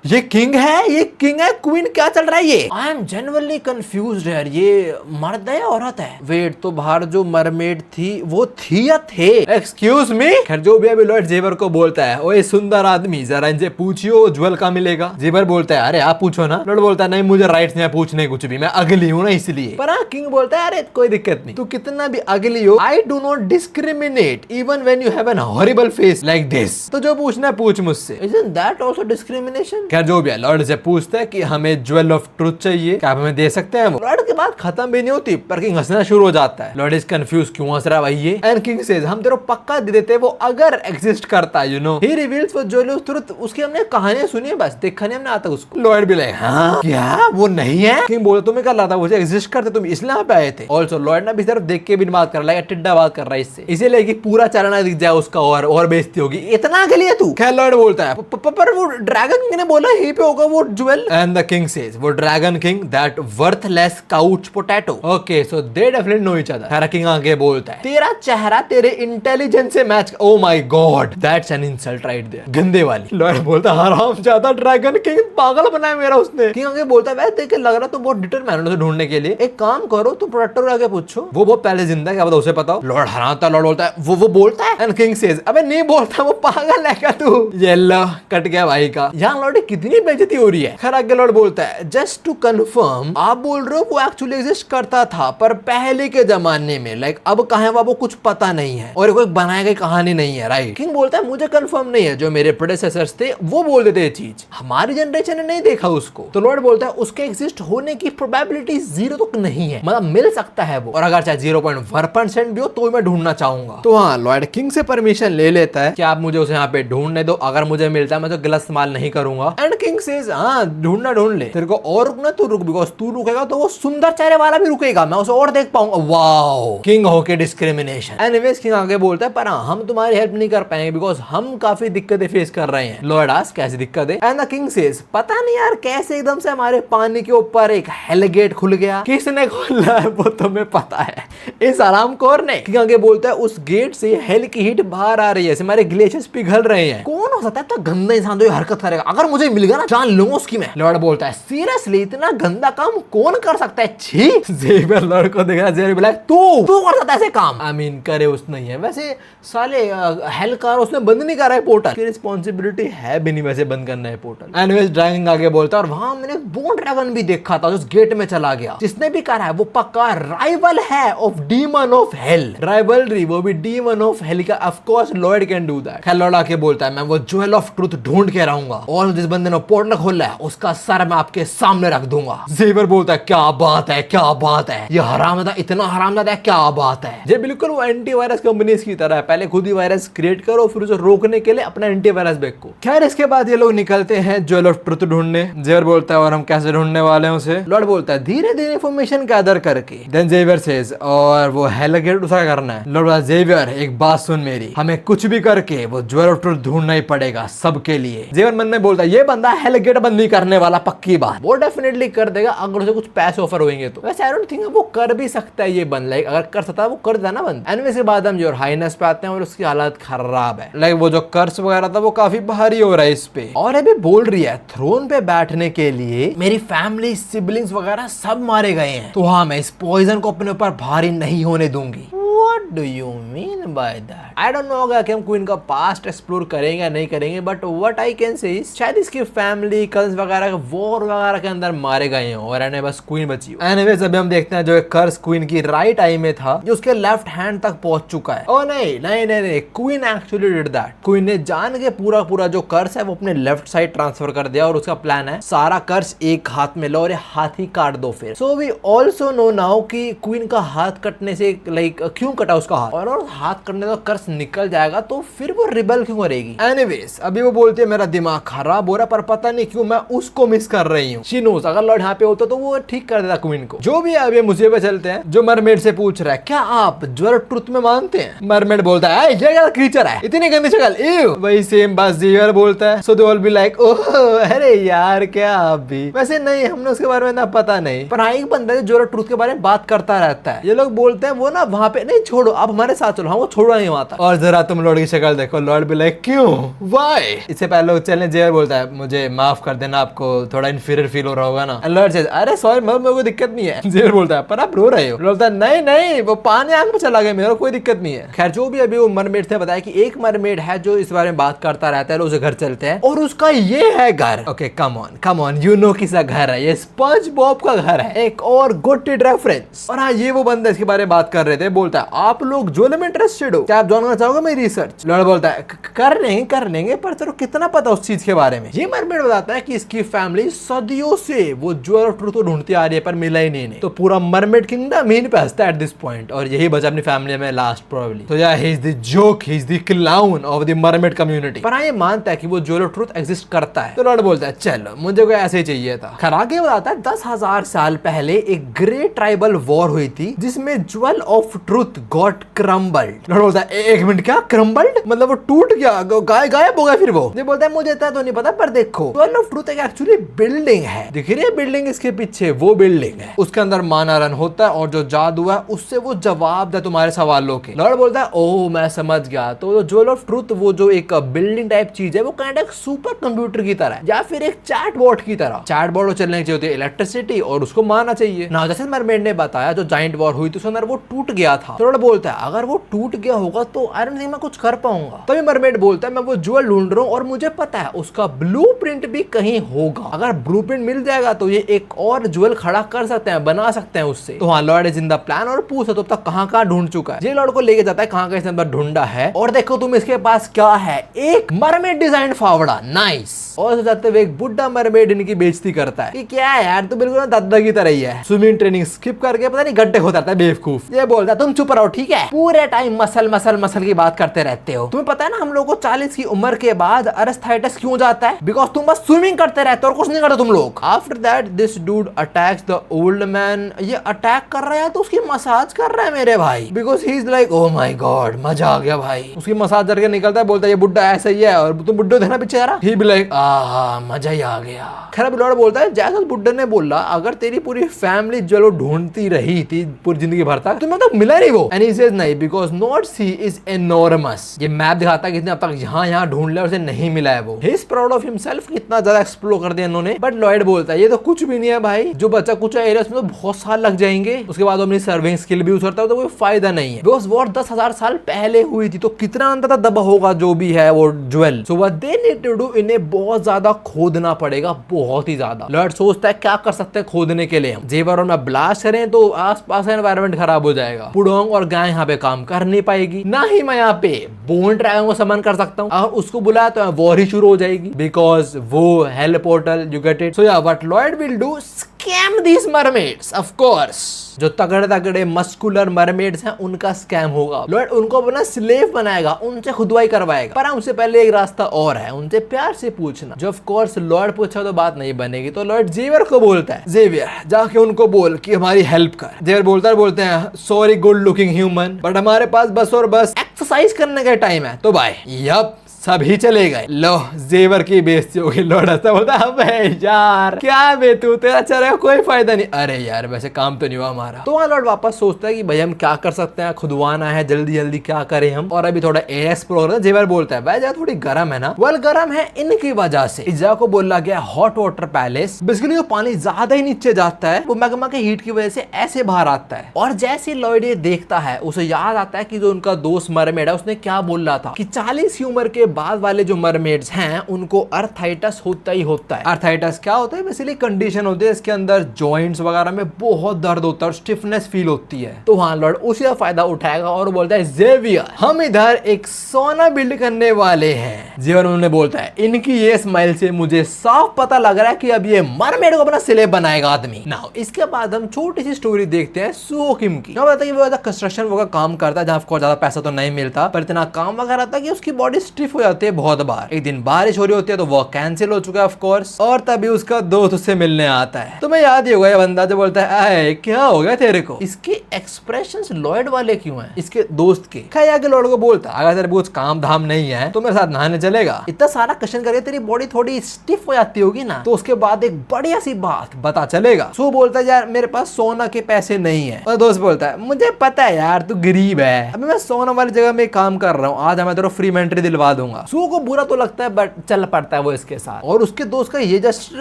ये किंग है क्वीन, क्या चल रहा है ये? आई एम जेन्युइनली कंफ्यूज्ड यार, ये मर्द है या औरत है? वेट, तो बाहर जो मरमेड थी वो थी या थे? Excuse me. खैर जो भी अभी लॉयड जेवियर को बोलता है ओए सुंदर आदमी जरा इनसे पूछियो ज्वेल कहाँ मिलेगा। जेवियर बोलता है अरे आप पूछो ना। लॉयड बोलता है नहीं मुझे राइट्स नहीं पूछने कुछ भी, मैं अगली हूँ ना इसलिए। पर हाँ किंग बोलता है अरे कोई दिक्कत नहीं, तू कितना भी अगली हो I do not discriminate even when you have an horrible face like this. तो जो पूछना है पूछ मुझसे। Isn't that also discrimination? खैर जो भी है लॉर्ड से पूछता है कि हमें ज्वेल ऑफ ट्रुथ चाहिए, क्या आप हमें दे सकते हैं? लॉर्ड की बात खत्म भी नहीं होती पर किंग हंसना शुरू हो जाता है। लॉर्ड इज कंफ्यूज क्यों हंस रहा है भाई ये? एंड किंग सेज हम तेरे को पक्का दे देते वो अगर एग्जिस्ट करता है, यू नो। ही रिवील्स वो ज्वेल ऑफ ट्रुथ। उसकी हमने कहानियां सुनी है बस, देखा नहीं हमने आता उसको। लॉर्ड भी लाइक हाँ क्या वो नहीं है? किंग बोले तुम्हें क्या लगता वो एग्जिस्ट करते, तुम इसलिए यहाँ पे आए थे? ऑल्सो लॉर्ड ना भी सिर्फ देख के भी बात कर रहा है, टिड्डा बात कर रहा है इससे, इसीलिए कि पूरा चलना दिख जाए उसका और बेइज्जती होगी। इतना के लिए तू? खैर लॉर्ड बोलता है पर वो ड्रैगन किंग ने बोला यहीं पे होगा वो jewel. And the king says वो dragon king that worthless couch potato. Okay so they definitely know each other. खैर किंग आगे बोलता है तेरा चेहरा तेरे इंटेलिजेंस से match. Oh my god that's an insult right there, गंदे वाली। लॉर्ड बोलता हरामजादा ड्रैगन किंग पागल बनाया मेरा उसने। किंग आगे बोलता है वैसे देख के लग रहा तुम बहुत डिटरमाइंड हो ढूंढने के लिए, एक काम करो तुम प्रोटेक्टर आगे पूछो, वो बहुत पहले जिंदा है क्या बताओ उसे बताओ। लॉर्ड हराता लॉर्ड बोलता है वो बोलता है। एंड किंग सेज अबे नहीं बोलता, वो पागल है क्या तू? ये लो कट गया भाई का। यहाँ लॉर्ड कितनी बेइज्जती हो रही है। खैर आगे लॉर्ड बोलता है जस्ट टू कंफर्म आप बोल रहे हो वो एक्चुअली एग्जिस्ट करता था, पर पहले के जमाने में, लाइक अब कहाँ वो कुछ पता नहीं है और कोई बनाई गई कहानी नहीं है, राइट। किंग बोलता है मुझे कंफर्म नहीं है, जो मेरे प्रेडेसेसर्स थे वो बोल देते ये चीज, हमारी जनरेशन ने नहीं देखा उसको। तो लॉर्ड बोलता है उसके एग्जिस्ट होने की प्रोबेबिलिटी 0 तक नहीं है, मतलब मिल सकता है वो, और अगर चाहे 0.1% भी हो तो मैं ढूंढना चाहूंगा। तो हाँ, लॉर्ड किंग से परमिशन ले लेता है कि आप मुझे उसे यहाँ पे ढूंढने दो, अगर मुझे मिलता है मैं तो गलत इस्तेमाल नहीं करूंगा। एंड किंग सेज हाँ ढूंढना ढूंढ ले, तेरे को और रुकना तू रुक, बिकॉज तू रुकेगा तो वो सुंदर चेहरे वाला भी रुकेगा, मैं उसे और देख पाऊंगा। वाओ, किंग होके डिस्क्रिमिनेशन। एनीवेज किंग आगे बोलता है पर हम तुम्हारी हेल्प नहीं कर पाएंगे बिकॉज हम काफी दिक्कतें फेस कर रहे हैं। लॉर्ड आस्क कैसी दिक्कत है? एंड द किंग सेज पता नहीं यार कैसे एकदम से हमारे पानी के ऊपर एक हेल गेट खुल गया, किसने खोला है वो तुम्हें पता है, इस आरामखोर ने। किंग आगे बोलता है उस गेट से हेल की हीट बाहर आ रही है, हमारे ग्लेशियर्स पिघल रहे हैं। कौन हो सकता है तो गंदा इंसान जो ये हरकत करेगा, अगर मुझे मिल गया ना जान लूंगा उसकी मैं। लॉर्ड बोलता है सीरियसली इतना गंदा काम कौन कर सकता है? छी। ज़ेवियर लॉर्ड को देख रहा है, ज़ेवियर बोला तू कर सकता है ऐसे काम? आई मीन करे उसने ही है, वैसे साले हेल कार उसने बंद नहीं कर रहा है पोर्टल, की रिस्पॉन्सिबिलिटी है भी नहीं वैसे बंद करना है पोर्टल। एनीवेज ड्रैगन आगे बोलता है और वहां मैंने बोन ड्रैगन भी देखा था, उस गेट में चला गया, जिसने भी करा है वो पक्का राइवल है of demon of hell. Rivalry वो भी डीमन ऑफ हेल का, of course Lord can do that. Lord आके बोलता है मैं वो ज्वेल ऑफ ट्रूथ ढूंढ के रहूंगा और जिस बंदे ने पोर्टल खोला है उसका सर मैं आपके सामने रख दूंगा। ज़ेवियर बोलता है क्या बात है, क्या बात है, ये हरामदा इतना हरामदा है, क्या बात है। ये बिल्कुल वो एंटीवायरस कंपनीज की तरह है, पहले खुद ही वायरस क्रिएट करो फिर उसे रोकने के लिए अपना एंटीवायरस बेचो। खैर इसके बाद ये लोग निकलते हैं ज्वेल ऑफ ट्रूथ ढूंढने। ज़ेवियर बोलता है और हम कैसे ढूंढने वाले हैं उसे? लॉर्ड बोलता है धीरे धीरे इंफॉर्मेशन गैदर करके। देन ज़ेवियर सेज और वो हेल गेट उसे करना है। लॉर्ड बोलता है ज़ेवियर एक बात सुन मेरी, हमें कुछ भी करके वो ज्वेल ऑफ ट्रूथ ढूंढना ही पड़ेगा सबके लिए। ज़ेवियर मन में बोलता है ये बंदा हेल गेट बंद नहीं करने वाला, पक्की बात, वो डेफिनेटली कर देगा अगर उसे कुछ पैसे ऑफर होंगे तो। वैसे आई डोंट थिंक वो कर भी सकता है ये बंद, लाइक अगर कर सकता है वो कर देना बंद। एनीवे के बाद हम योर हाइनेस पे आते हैं और उसकी हालत खराब है, लाइक वो जो कर्स वगैरह था वो काफी भारी हो रहा है इस पे, और अभी बोल रही है थ्रोन पे बैठने के लिए मेरी फैमिली सिबलिंग्स वगैरह सब मारे गए हैं, तो हाँ मैं इस पॉइजन को अपने ऊपर भारी नहीं होने दूंगी। What do you mean by that? I don't know कि हम क्वीन का पास्ट एक्सप्लोर करेंगे या नहीं करेंगे, but what I can say is शायद इसकी फैमिली कल्स वगैरह वॉर वगैरह के अंदर मारे गए हैं और एने बस क्वीन बची हो। एनीवेज अभी हम देखते हैं जो एक कर्स क्वीन की राइट आई में था जो उसके लेफ्ट हैंड तक पहुंच चुका है। ओ नहीं नहीं नहीं नहीं, queen actually did that. Queen ने जान के पूरा जो कर्स है वो अपने लेफ्ट साइड ट्रांसफर कर दिया और उसका प्लान है सारा कर्स एक हाथ में लो और हाथ ही काट दो फिर। So we also know now कि क्वीन का हाथ कटने से लाइक क्यों कटा उसका हाथ, और हाथ कटने तो कर्स निकल जाएगा तो फिर वो रिबल क्यों करेगी। एनीवेज अभी वो बोलती है मेरा दिमाग खराब हो रहा है पर पता नहीं क्यों मैं उसको मिस कर रही हूँ। शी नोस अगर लॉर्ड यहाँ पे होता तो वो ठीक कर देता क्वीन को। जो भी अभी मुझे पे चलते हैं, जो मरमेड से पूछ रहा है क्या आप ज्वेल ट्रुथ में मानते हैं? मरमेड बोलता है ये क्या क्रीचर है, इतनी गंदी शक्ल। वही सेम बात ज़ेवियर बोलता है। So they all be like oh अरे यार क्या आप भी। वैसे नहीं हमने उसके बारे में ना पता नहीं, पर हाँ एक बंदा है जो ज्वेल ट्रुथ के बारे में बात करता रहता है। ये लोग बोलते हैं वो ना वहाँ पे नहीं छोड़ो आप हमारे साथ चलो, हाँ वो छोड़ो नहीं वहाँ तक। और जरा तुम लॉर्ड की शक्ल देखो। लॉर्ड भी लाइक क्यों व्हाई? इससे पहले लोग चलने ज़ेवियर बोलता है मुझे माफ कर देना, आपको थोड़ा इनफीरियर फील हो रहा होगा ना। लॉर्ड से अरे सॉरी मेरे को दिक्कत नहीं है। ज़ेवियर बोलता है पर आप रो रहे हो। बोलता है नहीं नहीं वो पानी आंख में चला गया, मेरे कोई दिक्कत नहीं है। खैर जो भी अभी वो मरमेड से बताया कि एक मरमेड है जो इस बारे में बात करता रहता है, उसे घर चलते हैं और उसका ये है घर। Okay come on you know किसका घर है, ये स्पंज बॉब का घर है। एक और गुड रेफरेंस। और हाँ ये वो बंदा इसके बारे में बात कर रहे थे, बोलता है आप लोग ज्वेल में इंटरेस्टेड हो क्या, आप जानना चाहोगे मेरी रिसर्च? लॉर्ड बोलता है कर लेंगे पर तेरे को कितना पता उस चीज के बारे में? ये मरमेड बताता है कि इसकी फैमिली सदियों से वो ज्वेल ऑफ ट्रूथ को ढूंढती आ रही है पर मिला ही नहीं। तो पूरा मरमेड किंगडम ही पे हंसता है एट दिस पॉइंट, और यही बचा अपनी फैमिली में लास्ट प्रोबेबली। तो या he is the joke, he is the clown of the mermaid community. पर हाँ ये मानता है कि वो ज्वेल ऑफ ट्रूथ एग्जिस्ट करता है। तो लॉर्ड बोलता है चलो मुझे कोई ऐसे ही चाहिए था। खैर आगे बताता है 10,000 साल पहले एक ग्रेट ट्राइबल वॉर हुई थी जिसमें jewel of truth got crumbled. Lord बोलता है एक मिनट क्या क्रम्बल्ड, मतलब वो टूट गया, गायब हो गया फिर वो? ये बोलता है मुझे इतना तो नहीं पता पर देखो ज्वेल ऑफ ट्रूथ एक एक्चुअली बिल्डिंग है, दिख रही है बिल्डिंग इसके पीछे, वो बिल्डिंग है, उसके अंदर माना रन होता है और जो जादू है उससे वो जवाब दे तुम्हारे सवालों के। लॉर्ड बोलता है ओह मैं समझ गया, तो ज्वेल ऑफ ट्रूथ वो जो एक बिल्डिंग टाइप चीज है वो काइंड एक सुपर कंप्यूटर की तरह या फिर एक चैट बॉट की तरह। चैट बॉट चलने चाहिए होती है इलेक्ट्रिसिटी और उसको मारना चाहिए ना। जैसे मरमेड ने बताया जो जाइंट वॉर हुई थी उसके अंदर वो टूट गया था। तो लॉर्ड बोलता है अगर वो टूट गया होगा तो आई डोंट थिंक मैं कुछ कर पाऊंगा। तभी मरमेड बोलता है मैं वो ज्वेल ढूंढ रहा हूँ और मुझे पता है उसका ब्लूप्रिंट भी कहीं होगा, अगर ब्लूप्रिंट मिल जाएगा तो ये एक और ज्वेल खड़ा कर सकते हैं, बना सकते हैं उससे। तो हाँ, Lord is in the plan और पूछो तो अब तक कहाँ कहाँ ढूंढ चुका है। ये लॉर्ड को लेके जाता है कहाँ कहाँ इसने अंदर ढूंढा है। और देखो तुम इसके पास क्या है, एक मरमेड डिजाइन फावड़ा, नाइस। और जाते हुए एक बुड्ढा मरमेड इनकी बेइज्जती करता है कि क्या है यार, तू बिल्कुल दादा की तरह ही है, स्विमिंग ट्रेनिंग स्किप करके पता नहीं गड्ढे खोदा रहता है बेवकूफ। ये बोलता है तुम चुप रहो ठीक है, पूरे टाइम मसल मसल मसल की बात करते रहते हो। तुम्हें पता है ना हम लोगों को 40 की उम्र के बाद अस्थाइटिस क्यों जाता है? बिकॉज तुम बस स्विमिंग करते रहते हो और कुछ नहीं करते तुम लोग। After that this dude attacks the old man. ये अटैक कर रहा है तो उसकी मसाज कर रहा है मेरे भाई, because he is like oh my God, मजा आ गया भाई। उसकी मसाज करके निकलता है, बोलता है ये बुड्ढा ऐसा ही है और तुम बुड्ढे थे ना पीछे यार। ही भी लाइक आहा मजा ही आ गया। खैर लॉर्ड बोलता है जैसा बुड्ढे ने बोला, अगर तेरी पूरी फैमिली चलो ढूंढती रही थी पूरी जिंदगी भर तक, तुम्हें तक मिला नहीं वो। एंड ही सेज नहीं, because north sea is enormous. ये मैप दिखाता है कि इसने अब तक यहाँ दूंढ लिया, उसे नहीं मिला है वो। He is proud of himself, कितना ज्यादा एक्सप्लोर कर दिया इन्होंने। बट लॉयड बोलता है ये तो कुछ भी नहीं है भाई, जो बच्चा कुछ एरियाज में तो बहुत साल लग जाएंगे, उसके बाद अपनी सर्विंग स्किल भी यूज करता है तो कोई फायदा नहीं है। बिकॉज वॉर 10,000 साल पहले हुई थी, तो कितना अंदर दबा होगा जो भी है वो jewel. So what they need to do, इन्हें बहुत ज्यादा खोदना पड़ेगा, बहुत ही ज्यादा। लॉयड सोचता है क्या कर सकते हैं खोदने के लिए हम। जेवर और मैं ब्लास्ट करें तो आसपास का एनवायरनमेंट खराब हो जाएगा, पुडोंग और गाय यहाँ पे काम कर नहीं पाएगी, ना ही मैं यहाँ पे बोन ड्रैगन को समन कर सकता हूँ। अगर उसको बुलाया तो वॉर ही शुरू हो जाएगी, बिकॉज वो hell portal, you get it. So या what Lloyd will do, scam these mermaids of course. जो तगड़े तगड़े मस्कुलर मरमेड्स हैं उनका स्कैम होगा। लॉयड उनको अपना स्लेव बनाएगा, उनसे खुदवाई करवाएगा। पर उससे पहले एक रास्ता और है, उनसे प्यार से पूछना। जो ऑफ कोर्स लॉयड पूछा तो बात नहीं बनेगी, तो लॉयड जेवियर को बोलता है जेवियर जाके उनको बोल कि हमारी हेल्प कर। जेवियर बोलते हैं sorry good looking human, but हमारे पास बस और बस एक्सरसाइज करने का टाइम है, तो बाय। यप सभी चले गए। लो जेवर की बेइज्जती हो गई। लॉर्ड ऐसा बोलता है यार क्या बे तू, तेरा चलेगा कोई फायदा नहीं। अरे यार वैसे काम तो नहीं हुआ हमारा। तो वहाँ लॉर्ड वापस सोचता है कि भाई हम क्या कर सकते हैं, खुदवाना है, जल्दी जल्दी क्या करें हम, और अभी थोड़ा एरिया एक्सप्लोर करना। जेवर बोलता है भाई जगह थोड़ी गर्म है ना। वेल गर्म है इनकी वजह से। इस जगह को बोला गया हॉट वाटर पैलेस। बेसिकली जो पानी ज्यादा ही नीचे जाता है वो मैग्मा के हीट की वजह से ऐसे बाहर आता है। और जैसे लॉर्ड ये देखता है उसे याद आता है कि जो उनका दोस्त मरमेड है उसने क्या बोल रहा था कि 40 की उम्र के बाद वाले जो मरमेड्स हैं उनको अर्थाइटस होता ही होता है। अर्थाइटस क्या होता है, बेसिकली कंडीशन होती है इसके अंदर जॉइंट्स वगैरह में बहुत दर्द होता है और स्टिफनेस फील होती है। तो हाँ लॉर्ड उसी का फायदा उठाएगा और बोलता है जेवियर हम इधर एक सोना बिल्ड करने वाले हैं। जेवियर उन्होंने बोलता है इनकी ये स्माइल से मुझे साफ पता लग रहा है कि अब ये मरमेड को अपना स्लेव बनाएगा आदमी। नाउ इसके बाद हम छोटी सी स्टोरी देखते हैं सुओ किम की। वो कंस्ट्रक्शन वगैरह काम करता है जहाँ ज्यादा पैसा तो नहीं मिलता, पर इतना काम वगैरह था कि उसकी बॉडी स्टिफ हो जाती है बहुत बार। एक दिन बारिश हो रही होती है तो वो कैंसिल हो चुका है ऑफ कोर्स, और तभी उसका दोस्त उससे मिलने आता है। तुम्हें याद ही होगा ये बंदा जो बोलता है क्या हो गया तेरे को। इसके एक्सप्रेशंस लॉयड वाले क्यों हैं इसके दोस्त के। खैर आगे लॉयड को बोलता है अगर तेरे कुछ काम धाम नहीं है तो मेरे साथ नहाने चलेगा। इतना सारा क्वेश्चन करके तेरी बॉडी थोड़ी स्टिफ हो जाती होगी ना, तो उसके बाद एक बढ़िया सी बात बता चलेगा। सो बोलता है यार मेरे पास सोना के पैसे नहीं है, और दोस्त बोलता है मुझे पता है यार तू गरीब है, अभी मैं सोना वाली जगह में काम कर रहा हूँ, आज मैं तेरे फ्री मेंट्री दिलवा दूंगा। सो को बुरा तो लगता है बट चल पड़ता है वो इसके साथ। और उसके दोस्त का ये जस्ट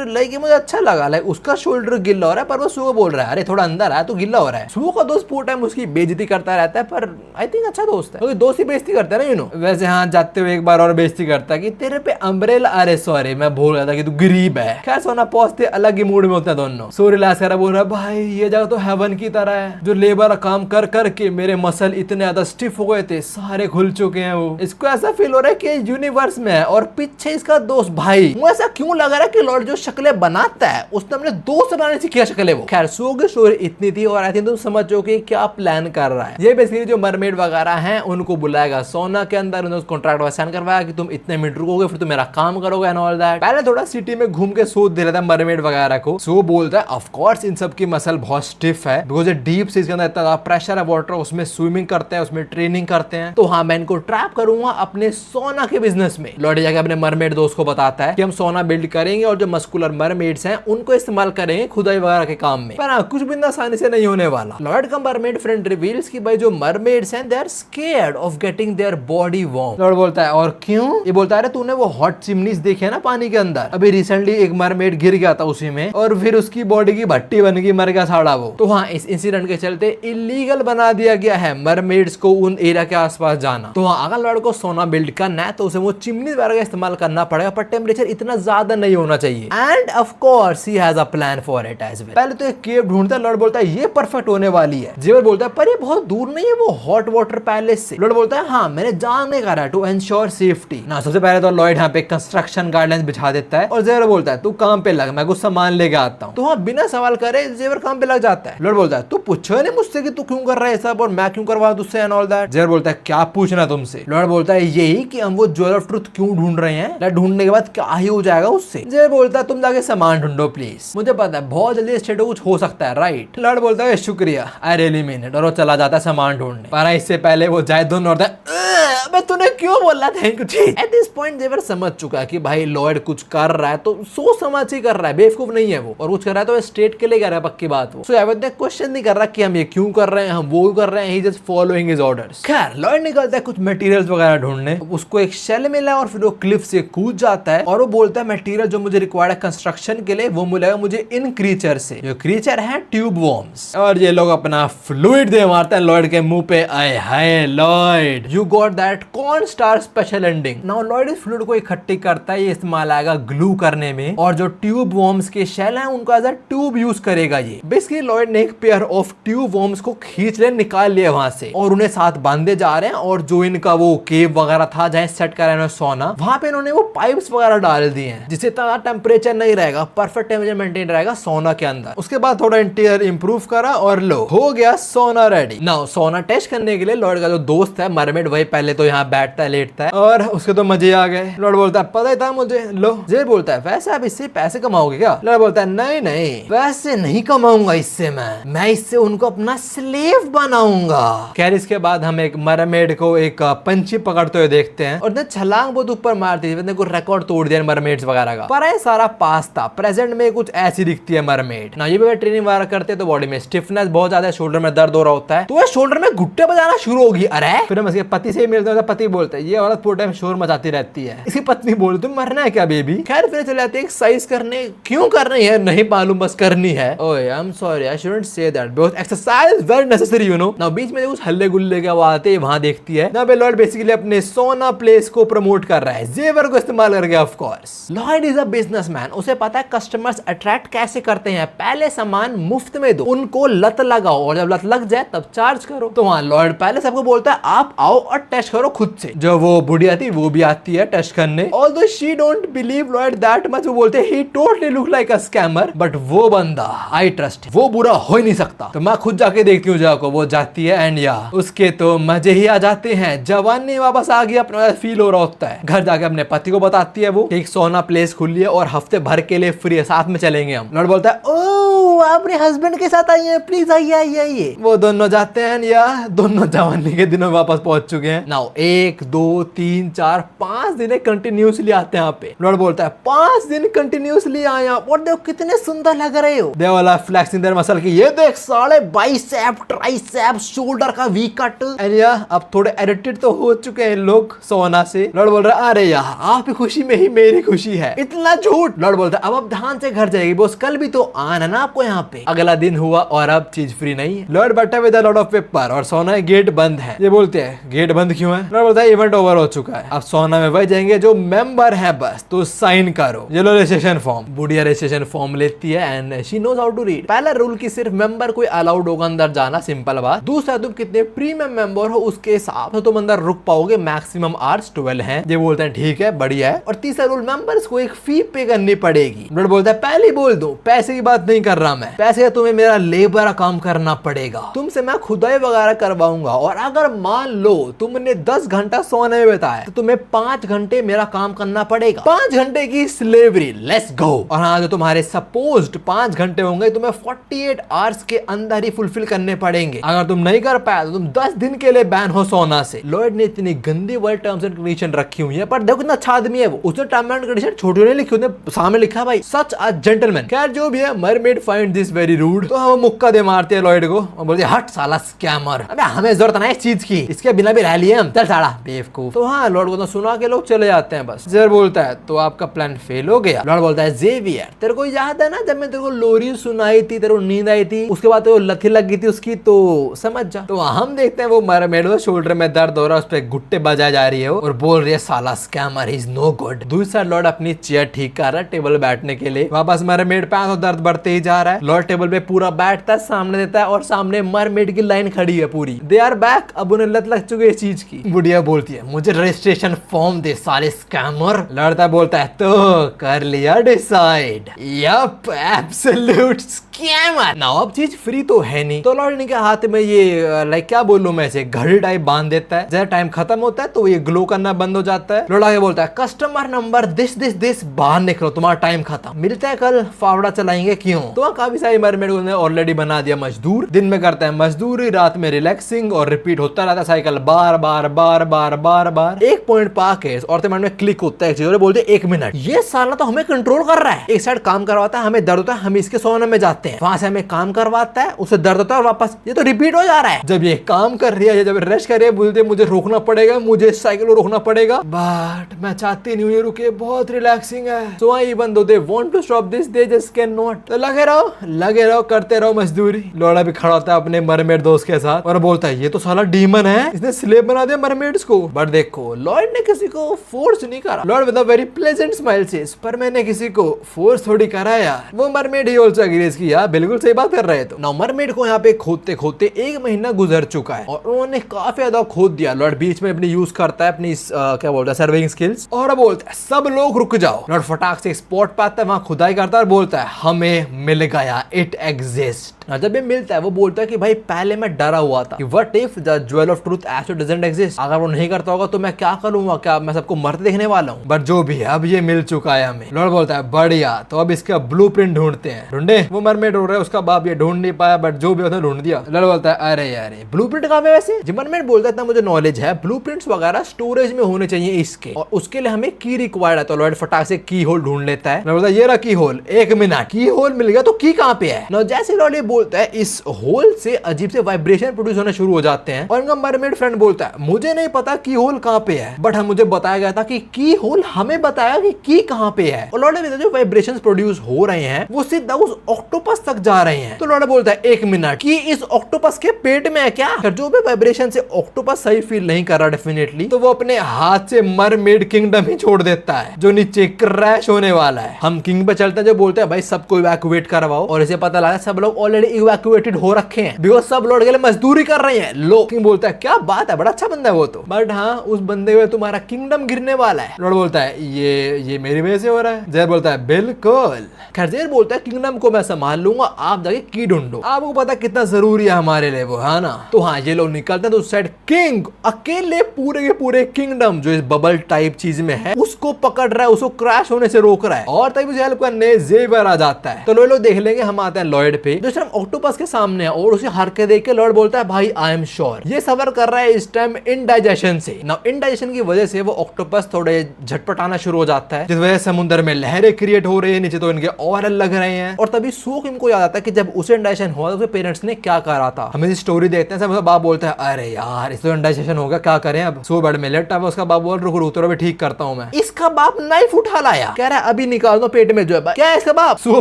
लाइक मुझे अच्छा लगा, लाइक उसका शोल्डर गिल्ला हो रहा है पर वो सुओ बोल रहा है अरे थोड़ा अंदर है तो गिल्ला हो रहा है। सुओ का दोस्त पूरा टाइम उसकी बेइज्जती करता रहता है, पर आई थिंक अच्छा दोस्त है, क्योंकि दोस्त ही बेइज्जती करता है ना, यू नो। वैसे हाँ जाते हुए एक बार और बेइज्जती करता है कि तेरे पे अम्ब्रेला, अरे सॉरी मैं भूल गया था कि तू गरीब है। खैर सोना पहुंचते अलग ही मूड में होते हैं दोनों। सो रिलैक्स कर बोल रहा है भाई ये जगह तो हेवन की तरह है, जो लेबर काम कर करके मेरे मसल इतने ज्यादा स्टिफ हो गए थे सारे खुल चुके हैं। वो इसको ऐसा फील हो रहा है कि यूनिवर्स में है और पीछे इसका दोस्त भाई। मुझे ऐसा क्यों लग रहा है कि लॉर्ड जो शक्लें बनाता है उसने अपने दोस्त बनाने सीखी शक्लें वो। खैर सो की स्टोरी इतनी थी और आई थिंक तुम समझ चुके कि क्या प्लान कर रहा है। ये बेसिकली जो मरमेड वगैरह हैं उनको बुलाएगा सोना के अंदर, उन्होंने कॉन्ट्रैक्ट साइन करवाया कि तुम इतने मिनट रुकोगे फिर तुम मेरा काम करोगे एंड ऑल दैट। पहले थोड़ा सिटी में घूम के सोच दे रहा था मरमेड वगैरह को। सो बोलता है ऑफ कोर्स इन सब की मसल बहुत स्टिफ है बिकॉज डीप सी इसके अंदर इतना प्रेशर है वाटर, उसमें स्विमिंग करते हैं, उसमें ट्रेनिंग करते हैं। तो हाँ मैं इनको ट्रैप करूंगा अपने सोना के बिजनेस में। लॉर्ड जाके अपने मरमेड दोस्त को बताता है कि हम सोना बिल्ड करेंगे और जो मस्कुलर मरमेड्स हैं उनको इस्तेमाल करेंगे खुदाई वगैरह के काम में। पर कुछ भी आसानी से नहीं होने वाला। लॉर्ड का मरमेड फ्रेंड रिवील्स कि भाई जो मरमेड्स हैं they are scared of getting their body warm. Lord बोलता है और क्यों? ये बोलता है तूने वो हॉट चिमनीज देखे ना पानी के अंदर, अभी रिसेंटली एक मरमेड गिर गया था उसी में और फिर उसकी बॉडी की भट्टी बन गई, मर गया साड़ा वो। तो हाँ इस इंसिडेंट के चलते इलीगल बना दिया गया है मरमेड्स को उन एरिया के आसपास जाना। तो हाँ अगर लॉर्ड को सोना बिल्ड करना है तो उसे वो चिमनी वगैरह का इस्तेमाल करना पड़ेगा, पर टेम्परेचर इतना ज्यादा नहीं होना चाहिए। And of course he has a plan for it as well. पहले तो एक केव ढूंढता है, लॉर्ड बोलता है ये परफेक्ट होने वाली है। जेवर बोलता है पर ये बहुत दूर नहीं है वो हॉट वाटर पैलेस से। लॉर्ड बोलता है हाँ मैंने जानने का रहा टू एंश्योर सेफ्टी ना। सबसे पहले तो लॉर्ड यहाँ पे कंस्ट्रक्शन गाइडलाइंस बिछा देता है और जेवर बोलता है तू काम पे लग, मैं कुछ सामान लेके आता हूँ। तो वहाँ बिना सवाल करे जेवर काम पे लग जाता है। लॉर्ड बोलता है तू पूछो नहीं मुझसे कि तू क्यों कर रहा है सब और मैं क्यों करवा तुझसे एंड ऑल दैट। जेवर बोलता है क्या पूछना तुमसे। लॉर्ड बोलता है यही कि हम वो ज्वेलर ऑफ ट्रुथ क्यों ढूंढ रहे हैं, ढूंढने के बाद क्या ही हो जाएगा उससे। जेवर बोलता है तुम जाके सामान ढूंढो प्लीज, मुझे पता है बहुत जल्दी स्टेट कुछ हो सकता है राइट। लॉर्ड बोलता है शुक्रिया आई रियली मीन इट, और वो चला जाता है सामान ढूंढने। पर इससे पहले वो जाए दोनों होता है मैं तूने क्यों बोला thank you. At this point जेवर समझ चुका है कि भाई लॉर्ड कुछ कर रहा है तो सोच समझ ही कर रहा है, बेवकूफ नहीं है वो, और कुछ कर रहा है तो स्टेट के लिए कर रहा है पक्की बात वो। सो एवरीथिंग क्वेश्चन नहीं कर रहा कि हम ये क्यों कर रहे हैं, हम वो कर रहे हैं, ही जस्ट फॉलोइंग हिज ऑर्डर्स। खैर लॉर्ड निकलता है कुछ मटेरियल्स वगैरह ढूंढने, उसको एक शेल मिला और फिर वो क्लिफ से कूद जाता है और वो बोलता है मटेरियल जो मुझे रिक्वायर्ड है कंस्ट्रक्शन के लिए वो मिलेगा मुझे इन क्रीचर से, जो क्रीचर है ट्यूब वॉर्म्स। और ये लोग अपना फ्लूइड दे मारते हैं लॉर्ड के मुंह पे। आए हाय Lord you got that corn star special ending. Now Lord इस फ्लूइड को इकट्ठी करता है, ये इस्तेमाल आएगा ग्लू करने में, और जो ट्यूब वॉर्म्स के शेल हैं उनको एज अ ट्यूब यूज करेगा ये। बेसिकली लॉर्ड ने एक पेयर ऑफ ट्यूब वॉर्म्स को खींच ले निकाल लिया वहां से और उन्हें साथ बांधे जा रहे हैं, और जो इनका वो केव वगैरह था जहां सेट कर रहे हैं सोना, वहां पे इन्होंने वो पाइप्स वगैरह डाल दिए हैं जिससे इतना टेम्परेचर नहीं रहेगा, परफेक्ट टेम्परेचर मेंटेन रहेगा सोना के अंदर। उसके बाद थोड़ा इंटीरियर इंप्रूव करा और लो हो गया सोना रेडी। नाउ सोना टेस्ट करने के लिए लॉर्ड का जो दोस्त है मरमेड वही पहले तो यहाँ बैठता है लेटता है और उसके तो मजे आ गए। लॉर्ड बोलता है पता ही था मुझे। लो जेर बोलता है वैसे आप इससे पैसे कमाओगे क्या। लॉर्ड बोलता है नहीं नहीं वैसे नहीं कमाऊंगा इससे, मैं इससे उनको अपना स्लेव बनाऊंगा। खैर इसके बाद हम एक मरमेड को एक पंछी पकड़ते हुए देखते हैं और छलांग बहुत ऊपर मारती है, को रिकॉर्ड तोड़ दिया मरमेड्स वगैरह का। पर है सारा पास था, प्रेजेंट में कुछ ऐसी दिखती है मरमेड ना। ये भी ट्रेनिंग वगैरह करते हैं तो बॉडी में स्टिफनेस बहुत ज्यादा, शोल्डर में दर्द हो रहा होता है तो वह शोल्डर में घुट्टे बजाना शुरू होगी। अरे फिर हम इसके पति से मिलते हैं, पति बोलते हैं ये औरत पूरे टाइम शोर मचाती रहती है। इसकी पत्नी बोलती तुम मरना है क्या बेबी। खैर फिर चले जाते एक्सरसाइज करने। क्यों करनी है नहीं मालूम, बस करनी है। ओए I am sorry I shouldn't say that because exercise very necessary you know. Now बीच में कुछ हल्ले गुल्ले के आवाज आते हैं, वहां देखती है ना पे लॉर्ड बेसिकली अपने सोना प्लेस को प्रमोट कर रहा है जेवर को इस्तेमाल करके। Of course Lord is a businessman, उसे पता है कस्टमर्स अट्रैक्ट कैसे करते हैं। पहले सामान मुफ्त में दो, उनको लत लगाओ और जब लत लग जाए तब चार्ज करो। तो वहां लॉर्ड पहले सबको बोलता है आप आओ और टेस्ट करो खुद से। जो वो बुढ़िया थी वो भी आती है टेस्ट करने, although she don't believe Lord that much. वो बोलते हैं he totally look like a scammer, but वो बंदा आई ट्रस्ट, वो बुरा हो ही नहीं सकता। तो मैं खुद जाके देखती हूँ जाको। वो जाती है एंड या उसके तो मजे ही आ जाते हैं, जवानी वापस आ गई, अपना फील हो रहा होता है। घर जाके अपने पति को बताती है वो एक सोना प्लेस खुली है और हफ्ते भर के लिए फ्री है, साथ में चलेंगे हम। लॉर्ड बोलता है ओह आप अपने हस्बैंड के साथ आइए प्लीज, आइए आइए आइए। वो दोनों जाते हैं या दोनों जवानी के दिनों वापस पहुंच चुके हैं। नाउ 1 2 3 4 5 दिन कंटिन्यूसली आते हैं यहाँ पे। लॉर्ड बोलता है 5 दिन कंटिन्यूसली आए आप और देखो कितने सुंदर लग रहे हो। दे वाला फ्लेक्सिंग देयर मसल की ये देख साले बाइसेप ट्राइसेप शोल्डर का वी कट। या अब थोड़े एडिटेड तो हो चुके हैं लोग सोना से। लॉर्ड बोल रहा है अरे यार आपकी खुशी में ही मेरी खुशी है, इतना झूठ। लॉर्ड बोलता है अब आप ध्यान से घर जाएगी बॉस, कल भी तो आना ना आपको यहाँ पे। अगला दिन हुआ और अब चीज फ्री नहीं है। लॉर्ड बैठा with a lot of paper और सोना गेट बंद है। ये बोलते हैं गेट बंद क्यों है। लॉर्ड बोलता है इवेंट ओवर हो चुका है, अब सोना में वही जाएंगे जो मेंबर है बस, तो साइन करो। ये लो रजिस्ट्रेशन फॉर्म। बुढ़िया रजिस्ट्रेशन फॉर्म लेती है and she knows how to read. पहला रूल की सिर्फ मेंबर कोई अलाउड होगा अंदर जाना, सिंपल बात। दूसरा तुम कितने प्रीमियम मेंबर हो उसके हिसाब से तुम अंदर रुक पाओगे, मैक्सिमम आवर्स 12 है। ये बोलते हैं ठीक है बढ़िया है। और तीसरा रूल मेंबर्स को एक फी पे करनी पड़ेगी। लॉर्ड बोलता है पहले बोल दो पैसे की बात नहीं कर रहा मैं, पैसे का तुम्हें मेरा लेबर काम करना पड़ेगा, तुमसे मैं खुदाई वगैरह करवाऊंगा। और अगर मान लो तुमने 10 घंटा सोने में बिताया तो तुम्हें 5 घंटे मेरा काम करना पड़ेगा, 5 घंटे की स्लेवरी। Let's go. और हाँ जो तुम्हारे सपोज्ड 5 घंटे होंगे तुम्हें 48 आवर्स के अंदर ही फुलफिल करने पड़ेंगे। अगर तुम नहीं कर पाया तो तुम 10 दिन के लिए बैन हो सोना से। लॉर्ड ने इतनी गंदी वर्ड टर्म्स एंड कंडीशन रखी हुई है, पर देखो कितना अच्छा आदमी है वो। उसने टर्म एंड कंडीशन छोटी नहीं लिखी, उसने सामने लिखा भाई सच अ जेंटलमैन। खैर जो भी है mermaid find this very rude. तो हम मुक्का दे मारते हैं लॉयड को और बोलते हट साला स्कैमर, अबे हमें जरूरत नहीं इस चीज की, इसके बिना भी रह लिए हम, चल साला बेवकूफ। तो हाँ लॉर्ड को तो सुना के लोग चले जाते हैं बस। जेवियर बोलता है तो आपका प्लान फेल हो गया। लॉर्ड बोलता है जेवियर तेरे को याद है ना जब मैं तेरे को लोरी सुनाई थी, तेरे को नींद आई थी, उसके बाद तेरे को लथी लग गई थी उसकी, तो समझ जा। तो हम देखते हैं वो मरमेड शोल्डर में दर्द हो रहा है, उस पर गुट्टे बजाए जा रही है और बोल रही है साला स्कैमर इज नो गुड। दूसरी साइड लॉर्ड अपनी चेयर ठीक कर रहा है टेबल बैठने के लिए, वापस मरमेड पे तो दर्द बढ़ते ही जा रहा है। लॉर्ड टेबल पे पूरा बैठता है, सामने देता है और सामने मरमेड की लाइन खड़ी है पूरी, दे आर बैक। अब उन्हें लत लग चुकी है इस चीज की। बुढ़िया बोलती है मुझे रजिस्ट्रेशन फॉर्म दे साले स्कैमर। लड़ता बोलता है तो कर लिया decide, yep absolute scammer. Now अब चीज फ्री तो है नहीं, तो लॉर्ड के हाथ में ये लाइक क्या बोलूं मैं इसे, घड़ी टाइप बांध देता है। जैसे टाइम खत्म होता है तो ये ग्लो करना बंद हो जाता है। लॉर्ड आगे बोलता है कस्टमर नंबर दिस बाहर निकलो, तुम्हारा टाइम खत्म, मिलता है कल, फावड़ा चलाएंगे क्यों। तो काफी सारी मरमेड ने ऑलरेडी बना दिया मजदूर, दिन में करता है मजदूरी, रात में रिलैक्सिंग और रिपीट होता रहता है साइकिल बार बार बार बार बार बार। एक पॉइंट पाके औरतें माइंड में क्लिक होता है, बोलते 1 मिनट, ये साला तो हमें कंट्रोल कर रहा है। एक साइड काम करवाता है, हमें दर्द होता है, हम इसके सोने में जाते हैं, वहां से हमें काम करवाता है, उसे दर्द होता है और वापस ये तो रिपीट हो जा रहा है। जब ये काम कर रही है, जब रेस्ट कर रही है, बोलते मुझे रोकना पड़ेगा, मुझे साइकिल को रोकना पड़ेगा, बट मैं चाहती नहीं हूँ ये रुके, बहुत रिलैक्सिंग है। So even though they want to stop this they just cannot नॉट। तो लगे रहो करते रहो मजदूरी। लौड़ा भी खड़ा होता है अपने मरमेड दोस्त के साथ और बोलता है ये तो साला डीमन है, इसने स्लेव बना दिया मरमेड्स को। बट देखो लॉर्ड ने किसी को फोर्स नहीं करा। Lord with a very pleasant smile says पर मैंने किसी को फोर्स थोड़ी करा यार। वो मरमेड ही ऑल्सो एग्रीज की यार बिल्कुल सही बात कर रहे हैं। तो नाउ मरमेड को यहाँ पे खोदते खोदते 1 महीना गुजर चुका है और उन्होंने काफी ज्यादा खोद दिया। लॉर्ड बीच में अपनी यूज करता है अपनी क्या बोलता है सर्विंग स्किल्स और बोलता है सब लोग रुक जाओ। लॉर्ड फटाक से स्पॉट पे आता है, वहां खुदाई करता है और बोलता है हमें मिल गया, इट एग्जिस्ट। जब ये मिलता है वो बोलता है कि भाई पहले मैं डरा हुआ था कि what if the jewel of truth actually doesn't exist, अगर वो नहीं करता होगा तो मैं क्या करूंगा, क्या मैं सबको मरते देखने वाला हूँ। बट जो भी है अब ये मिल चुका है हमें। लॉर्ड बोलता है बढ़िया, तो अब इसका ब्लूप्रिंट ढूंढते हैं। ढूंढे वो मरमेड ढूंढ रहा है, उसका बाप ये ढूंढ नहीं पाया बट जो भी उसने ढूंढ दिया। लॉर्ड बोलता है अरे यार ब्लूप्रिंट कहाँ पे वैसे। मरमेड बोलता है इतना मुझे नॉलेज है, ब्लूप्रिंट्स वगैरह स्टोरेज में होने चाहिए इसके और उसके लिए हमें की रिक्वायर्ड है। तो लॉर्ड फटाक से की होल ढूंढ लेता है। बोलता है ये रहा की होल, 1 मिनट की होल मिल गया। तो की कहाँ पे है। जैसे लॉर्ड बोलता है इस होल से अजीब से वाइब्रेशन प्रोड्यूस होने शुरू हो जाते हैं और इनका मरमेड फ्रेंड बोलता है मुझे नहीं पता की होल कहाँ पे है बट मुझे बताया गया था कि की होल हमें बताया कि की कहाँ पे है। और लॉर्ड ने जो वाइब्रेशंस प्रोड्यूस हो रहे हैं वो सीधा उस ऑक्टोपस तक जा रहे हैं। तो लॉर्ड बोलता है 1 मिनट की इस ऑक्टोपस के पेट में है क्या। जो भी वाइब्रेशन से ऑक्टोपस सही फील नहीं कर रहा डेफिनेटली, तो वो अपने हाथ से मरमेड किंगडम ही छोड़ देता है जो नीचे क्रैश होने वाला है। हम किंग पे चलते हैं जो बोलते हैं भाई सबको इवैक्यूएट करवाओ और इसे पता लगा सब लोग ऑलरेडी इवैक्यूएटेड हो रखे हैं बिकॉज सब लौट के लिए मजदूरी कर रहे हैं। लोग किंग बोलता है क्या बात है, बड़ा अच्छा बंदा है वो तो, बट हाँ उस बंदे में तुम्हारा किंगडम गिरने वाला है। लॉर्ड बोलता है ये मेरी वजह से हो रहा है। जेर बोलता है बिल्कुल। खैर जेर बोलता है किंगडम को मैं संभाल लूंगा, आप जाके की ढूंढो, आपको पता कितना जरूरी है हमारे लिए वो, है ना। तो हाँ ये लोग निकलते हैं तो उस साइड किंग अकेले पूरे के पूरे किंगडम जो इस बबल टाइप चीज में है उसको पकड़ रहा है, उसको क्रैश होने से रोक रहा है और तभी उसे हेल्प करने जेवियर आ जाता है। तो लोग देख लेंगे हम आते हैं लॉयड पे जो सिर्फ ऑक्टोपस के सामने है और उसे हर के देख के लॉर्ड बोलता है भाई आई एम श्योर ये सफर कर रहा है इस टाइम इनडाइजेशन से। नाउ इनडाइजेशन की वजह से वो ऑक्टोपस थोड़े झटपटाना शुरू हो जाता है जिस वजह से समुद्र में लहरें क्रिएट हो रही है, नीचे तो इनके और लग रहे हैं। और तभी सूख इनको याद आता है कि जब उसे इंडाइजेशन हुआ तो उसके पेरेंट्स ने क्या करा था। हमें स्टोरी देखते हैं, सब बाप बोलता है अरे यार इस तो इंडाइजेशन होगा क्या करें अब। सो बेड में लेटा हुआ उसका बाप बोल रुक रुक तो ठीक करता हूँ मैं। इसका बाप नाइफ उठा लाया, कह रहा है अभी निकाल दो पेट में जो है। क्या है इसका बाप। सो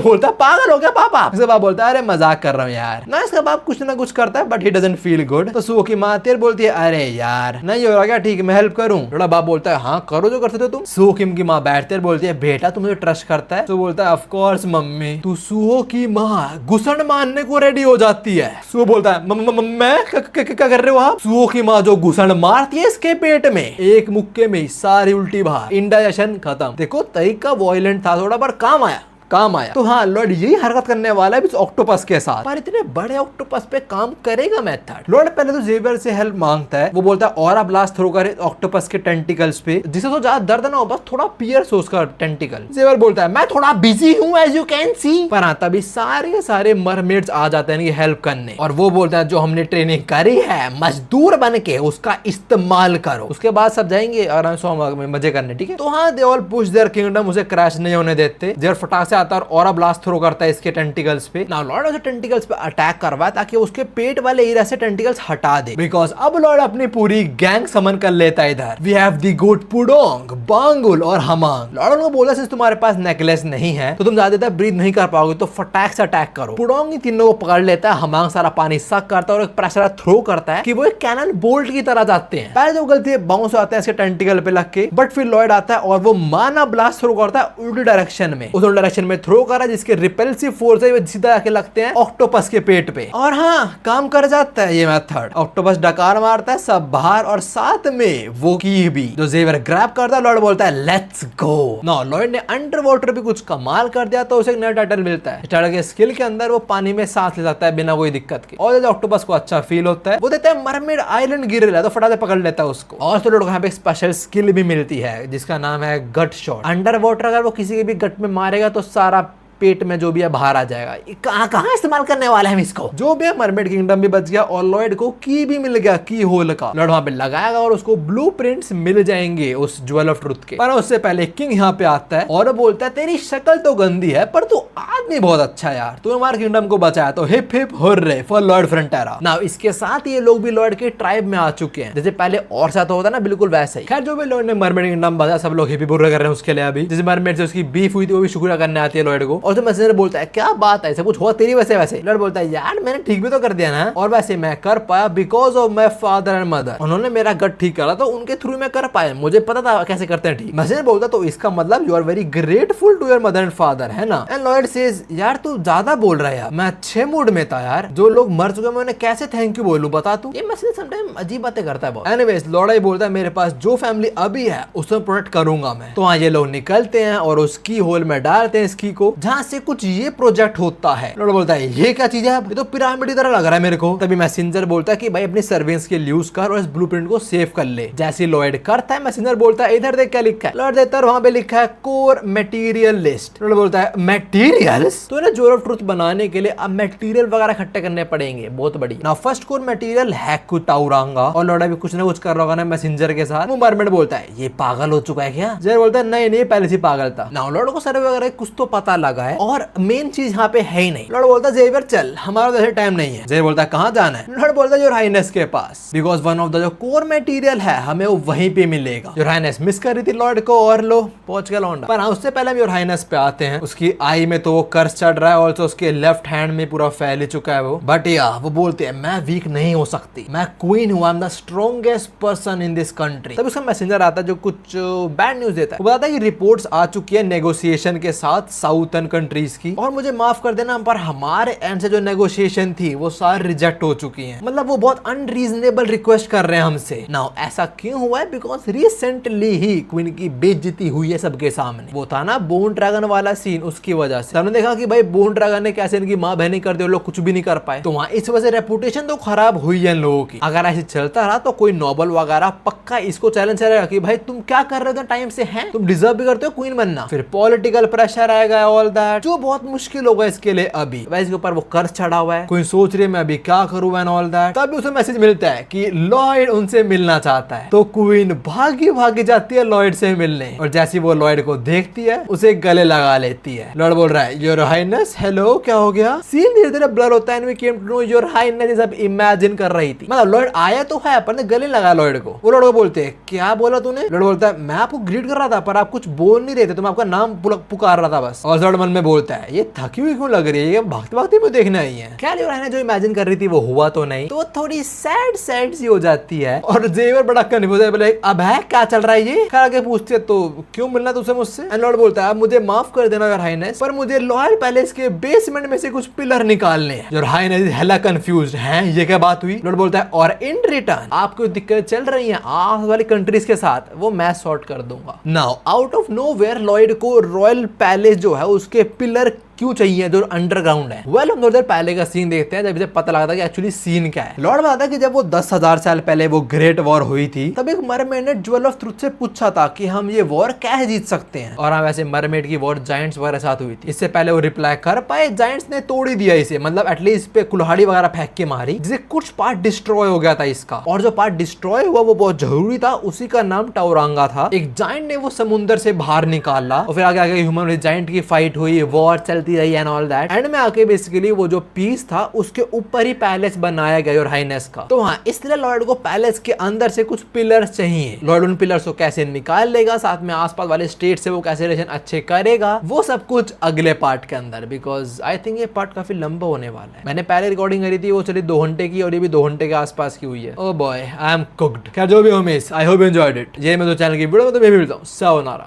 बोलता है पागल हो गया पापा। इसका बाप बोलता है अरे मजाक कर रहा हूँ यार ना। इसका बाप कुछ ना कुछ करता है but he doesn't feel good. तो सो की माँ तेर बोलती है अरे यार नहीं हो रहा क्या, ठीक है मैं हेल्प करूँ। थोड़ा बाप बोलता है हाँ करो जो कर सकते हो तुम। सो किम की माँ बैठते बोलती है बेटा तुम मुझे ट्रस्ट करता है। तो बोलता है ऑफ कोर्स मम्मी। तो सुहो की माँ घुसड़ मारने को रेडी हो जाती है। सुहो बोलता है मैं क्या कर रहे हो आप। सुहो की माँ जो घुसड़ मारती है इसके पेट में, एक मुक्के में सारी उल्टी बाहर, इंडाइजेशन खत्म। देखो तरीका वॉयलेंट था थोड़ा पर काम आया। तो हाँ लॉर्ड यही हरकत करने वाला है इस ऑक्टोपस के साथ, पर इतने बड़े ऑक्टोपस पे काम करेगा मेथड। लॉर्ड पहले तो जेवियर से हेल्प मांगता है। वो बोलता है और आप ब्लास्ट थ्रो करे ऑक्टोपस के टेंटिकल्स पे जिससे तो ज्यादा दर्द ना हो, बस थोड़ा पियर्स हो उसका टेंटिकल। जेवियर बोलता है मैं थोड़ा बिजी हूँ एज यू कैन सी। पर हाँ तभी सारे मरमेड्स आ जाते हैं हेल्प करने और वो बोलता है जो हमने ट्रेनिंग करी है मजदूर बन के उसका इस्तेमाल करो। उसके बाद सब जाएंगे आराम से मजे करने, ठीक है। तो हाँ they all push there kingdom, उसे क्रैश नहीं होने देते। जेवियर फटाक से आता है और ब्लास्ट थ्रो करता है इसके टेंटिकल्स पे। नाउ लॉर्ड उसे टेंटिकल्स पे अटैक करवाए ताकि उसके पेट वाले एरिया से टेंटिकल्स हटा दे, बिकॉज अब लॉर्ड अपनी पूरी गैंग समन कर लेता है इधर। We have the good Pudong, Bangul और हमांग। लॉर्ड को बोला सिंस तुम्हारे पास नेकलेस नहीं है तो तुम ज्यादा देर ब्रीथ नहीं कर पाओगे, तो फटाक से अटैक करो। पुडोंग इन तीनों को पकड़ लेता है, हमांग सारा पानी सक करता है और एक प्रेशर थ्रो करता है कि वो एक कैनन बोल्ट की तरह जाते हैं। पहले जो गलती है बाउंस आते हैं इसके टेंटिकल पे लग के, बट फिर लॉर्ड आता है और वो माना ब्लास्ट थ्रो करता है उल्टी डायरेक्शन में। उस उल्टी डायरेक्शन में थ्रो करा जिसके रिपेल्सिव फोर्स है वो सीधा आके लगते हैं ऑक्टोपस के पेट पे, और हाँ काम कर जाता है ये मेथड। ऑक्टोपस डकार मारता है सब बाहर, और साथ में वो की भी जो जेवर ग्रैब करता है। लॉर्ड बोलता है लेट्स गो। नो लॉर्ड ने अंडर वाटर भी कुछ कमाल कर दिया तो उसे एक नया टाइटल मिलता है। टाइटल के स्किल के अंदर वो पानी में सांस ले जाता है बिना कोई दिक्कत के, और जब ऑक्टोपस को अच्छा फील होता है वो देता है मरमेड आइलैंड गिर रहा है तो फटाफट पकड़ लेता है उसको। और तो लॉर्ड को यहाँ पे एक स्पेशल स्किल भी मिलती है जिसका नाम है गट शॉट। अंडर वाटर अगर वो किसी के भी गट में मारेगा तो सारा पेट में जो भी है बाहर आ जाएगा। कहां इस्तेमाल करने वाला है इसको। जो भी है मरमेड किंगडम भी बच गया और लॉर्ड को की भी मिल गया, की होल का। लॉर्ड वहां पे लगाएगा और उसको ब्लूप्रिंट्स मिल जाएंगे उस ज्वेल ऑफ ट्रुथ के। पर उससे पहले किंग यहाँ पे आता है और बोलता है तेरी शक्ल तो गंदी है पर तू आदमी बहुत अच्छा है यार, तूने हमारे किंगडम को बचाया, तो hip hip hurray for Lord Frontera. Now इसके साथ ये लोग भी लॉर्ड के ट्राइब में आ चुके हैं, जैसे पहले और साथ होता ना बिल्कुल वैसे ही। खैर जो भी लॉर्ड ने मरमेड किंगडम बचा सब लोग हिप हिप हुर्रे कर रहे हैं उसके लिए। अभी जैसे मरमेड से उसकी बीफ हुई थी वो भी शुक्रिया करने आती है लॉर्ड को, और जो मैसेंजर बोलता है क्या बात है ऐसा कुछ हुआ तेरी वजह से। वैसे लॉर्ड बोलता है यार मैंने ठीक भी तो कर दिया ना, और वैसे मैं कर पाया because of my father and mother. उन्होंने मेरा गट ठीक करा तो उनके थ्रू मैं कर पाया, मुझे पता था कैसे करते हैं ठीक। मैसेंजर बोलता तो इसका मतलब you are very grateful to your mother and father, है ना। एंड लॉर्ड सेज यार तू ज्यादा बोल रहा है यार, मैं अच्छे मूड में था यार, जो लोग मर चुके मैं उन्हें कैसे थैंक यू बोलूं बता तू। ये मैसेंजर समटाइम अजीब बातें करता है बहुत। एनीवेज लॉर्ड बोलता है मेरे पास जो फैमिली अभी है उसमें प्रोटेक्ट करूंगा मैं। तो वहां ये लोग निकलते हैं और उस की होल में डालते हैं इसकी को, जहां से कुछ ये प्रोजेक्ट होता है। लॉर्ड बोलता है ये क्या चीज है, ये तो पिरामिड की तरह लग रहा है मेरे को। तभी मैसेंजर बोलता है कि भाई अपनी सर्वेंट्स के लिए यूज कर और इस ब्लूप्रिंट को सेव कर ले। जैसे लॉर्ड करता है मैसेंजर बोलता है इधर देख क्या लिखा है। लॉर्ड देता है वहां पे लिखा है कोर मटेरियल लिस्ट। लॉर्ड बोलता है मटेरियल्स, तो ना ज्वेल ऑफ ट्रुथ बनाने के लिए अब मटेरियल वगैरह इकट्ठे करने पड़ेंगे, बहुत बड़ी। नाउ फर्स्ट कोर मटेरियल है कुटाउरांगा, और लॉर्ड अभी कुछ ना कुछ कर रहा होगा ना मैसेंजर के साथ। वो मरमेड बोलता है ये पागल हो चुका है क्या। जेवर बोलता है नहीं नहीं पहले से पागल था। नाउ लॉर्ड को सर्वे वगैरह कुछ तो पता लगा है और मेन चीज यहाँ पे है ही नहीं। लॉर्ड बोलता है जेवर चल हमारा वैसे टाइम नहीं है। जेवर बोलता है कहां जाना है। लॉर्ड बोलता है योर हाइनेस के पास, बिकॉज वन ऑफ द जो कोर मटेरियल है हमें वो वहीं पे मिलेगा। योर हाइनेस मिस कर रही थी लॉर्ड को और लो पहुंच गया लौंडा। पर हाँ उससे पहले हम योर हाइनेस पे आते हैं। उसकी आई में तो वो कर्स चढ़ रहा है, ऑल्सो उसके लेफ्ट हैंड में पूरा फैल ही चुका है वो। बट या वो बोलते हैं मैं वीक नहीं हो सकती, मैं क्वीन हूँ, I am the strongest person in this country. तब उसका मैसेंजर आता है जो कुछ बैड न्यूज देता है। वो बताता है कि रिपोर्ट्स आ चुकी है नेगोशिएशन के साथ साउथर्न कंट्रीज की, और मुझे माफ कर देना पर हमारे एंड से जो नेगोशिएशन थी वो सारी रिजेक्ट हो चुकी हैं। मतलब वो बहुत अनरीजनेबल रिक्वेस्ट कर रहे हैं हमसे। नाउ ऐसा क्यों हुआ है, बिकॉज रिसेंटली ही क्वीन की बेइज्जती हुई है सबके सामने। वो था ना बोन ड्रैगन वाला सीन, उसकी वजह से हमने देखा कि भाई बोन ड्रैगन ने कैसे इनकी माँ बहनी कर दी, लोग कुछ भी नहीं कर पाए। तो वहाँ इस वजह से रेपुटेशन तो खराब हुई है इन लोगों की। अगर ऐसे चलता रहा तो कोई नोबल वगैरह पक्का इसको चैलेंज करेगा कि भाई तुम क्या कर रहे हो टाइम से, हैं तुम डिजर्व भी करते हो क्वीन बनना। फिर पॉलिटिकल प्रेशर आएगा ऑल दैट, जो बहुत मुश्किल होगा इसके लिए। अभी वैसे के ऊपर वो कर्ज चढ़ा हुआ है, कोई सोच रहे मैं अभी क्या करूं एंड ऑल दैट। तब उसे मैसेज मिलता है कि लॉयड उनसे मिलना चाहता है। तो क्वीन भागी भागी जाती है लॉयड से मिलने, और जैसी वो लॉयड को देखती है उसे गले लगा लेती है। लॉयड बोल रहा है योर हाइनेस हेलो क्या हो गया। सीन धीरे धीरे ब्लर होता है and we came to know your highness सब इमेजिन कर रही थी। मतलब लॉयड आया तो है पर ने गले लगा लॉयड को। वो लॉयड को बोलते हैं क्या बोला तूने। लॉयड बोलता है मैं आपको ग्रीट कर रहा था पर आप कुछ बोल नहीं रहे थे, तो मैं आपका नाम पुकार रहा था बस। और लॉयड मन में बोलता है ये थकी हुई क्यों लग रही है, ये भागते भागते में देखने आई है। क्या जो इमेजिन कर रही थी वो हुआ तो नहीं, तो थोड़ी सैड सैड सी हो जाती है। और जेवर बड़ा कंफ्यूज है, बोले अब है क्या चल रहा है ये। खड़ा के पूछते तो क्यों मिलना तुझसे मुझसे। एंड लॉर्ड बोलता है मुझे माफ कर देना योर हाइनेस, पर मुझे लॉयल पैलेस के बेसमेंट में से कुछ पिलर निकालने हैं। योर हाइनेस हेला कंफ्यूज्ड है ये क्या बात हुई। लॉर्ड बोलता है और इन रिटर्न आपको दिक्कत चल रही है आस वाली कंट्रीज के साथ, वो मैं सॉर्ट कर दूंगा। Now out of nowhere Lloyd को रॉयल पैलेस जो है उसके पिलर क्यों चाहिए जो अंडरग्राउंड है। वेल हम थोड़ी देर पहले का सीन देखते हैं जब इसे पता लगता है कि एक्चुअली सीन क्या है। लॉर्ड बताता है कि जब वो 10,000 साल पहले वो ग्रेट वॉर हुई थी तब एक मरमेड ने ज्वेल ऑफ ट्रुथ से पूछा था कि हम ये वॉर कैसे जीत सकते हैं। और हाँ वैसे मरमेड की वॉर जायंट्स वगैरह साथ हुई थी। इससे पहले वो रिप्लाई कर पाए, जायंट्स ने तोड़ ही दिया इसे, मतलब एटलीस्ट पे कुल्हाड़ी वगैरह फेंक के मारी जिससे कुछ पार्ट डिस्ट्रॉय हो गया था इसका। और जो पार्ट डिस्ट्रॉय हुआ वो बहुत जरूरी था, उसी का नाम टाउरांगा था। एक जायंट ने वो समुद्र से बाहर निकाला और फिर आगे आगे ह्यूमन विद जायंट की फाइट हुई, वॉर चलती रही एंड ऑल दैट। एंड में आके बेसिकली वो जो पीस था उसके ऊपर ही पैलेस बनाया गया योर हाइनेस का। तो हाँ इसलिए लॉर्ड को पैलेस के अंदर से कुछ पिलर्स चाहिए। लॉर्ड उन पिलर्स को कैसे निकाल लेगा, साथ में आसपास वाले स्टेट से वो कैसे रिलेशन अच्छे करेगा, वो सब कुछ अगले पार्ट के अंदर। बिकॉज आई थिंक ये पार्ट काफी लंबा होने वाला है। मैंने पहले रिकॉर्डिंग करी थी वो चली 2 घंटे की और ये भी 2 घंटे के आसपास की हुई है। Oh boy I am cooked. क्या जो भी हो miss, I hope you enjoyed it. ये मैं तो चैनल की वीडियो में तो मैं भी मिलता हूँ। सायोनारा।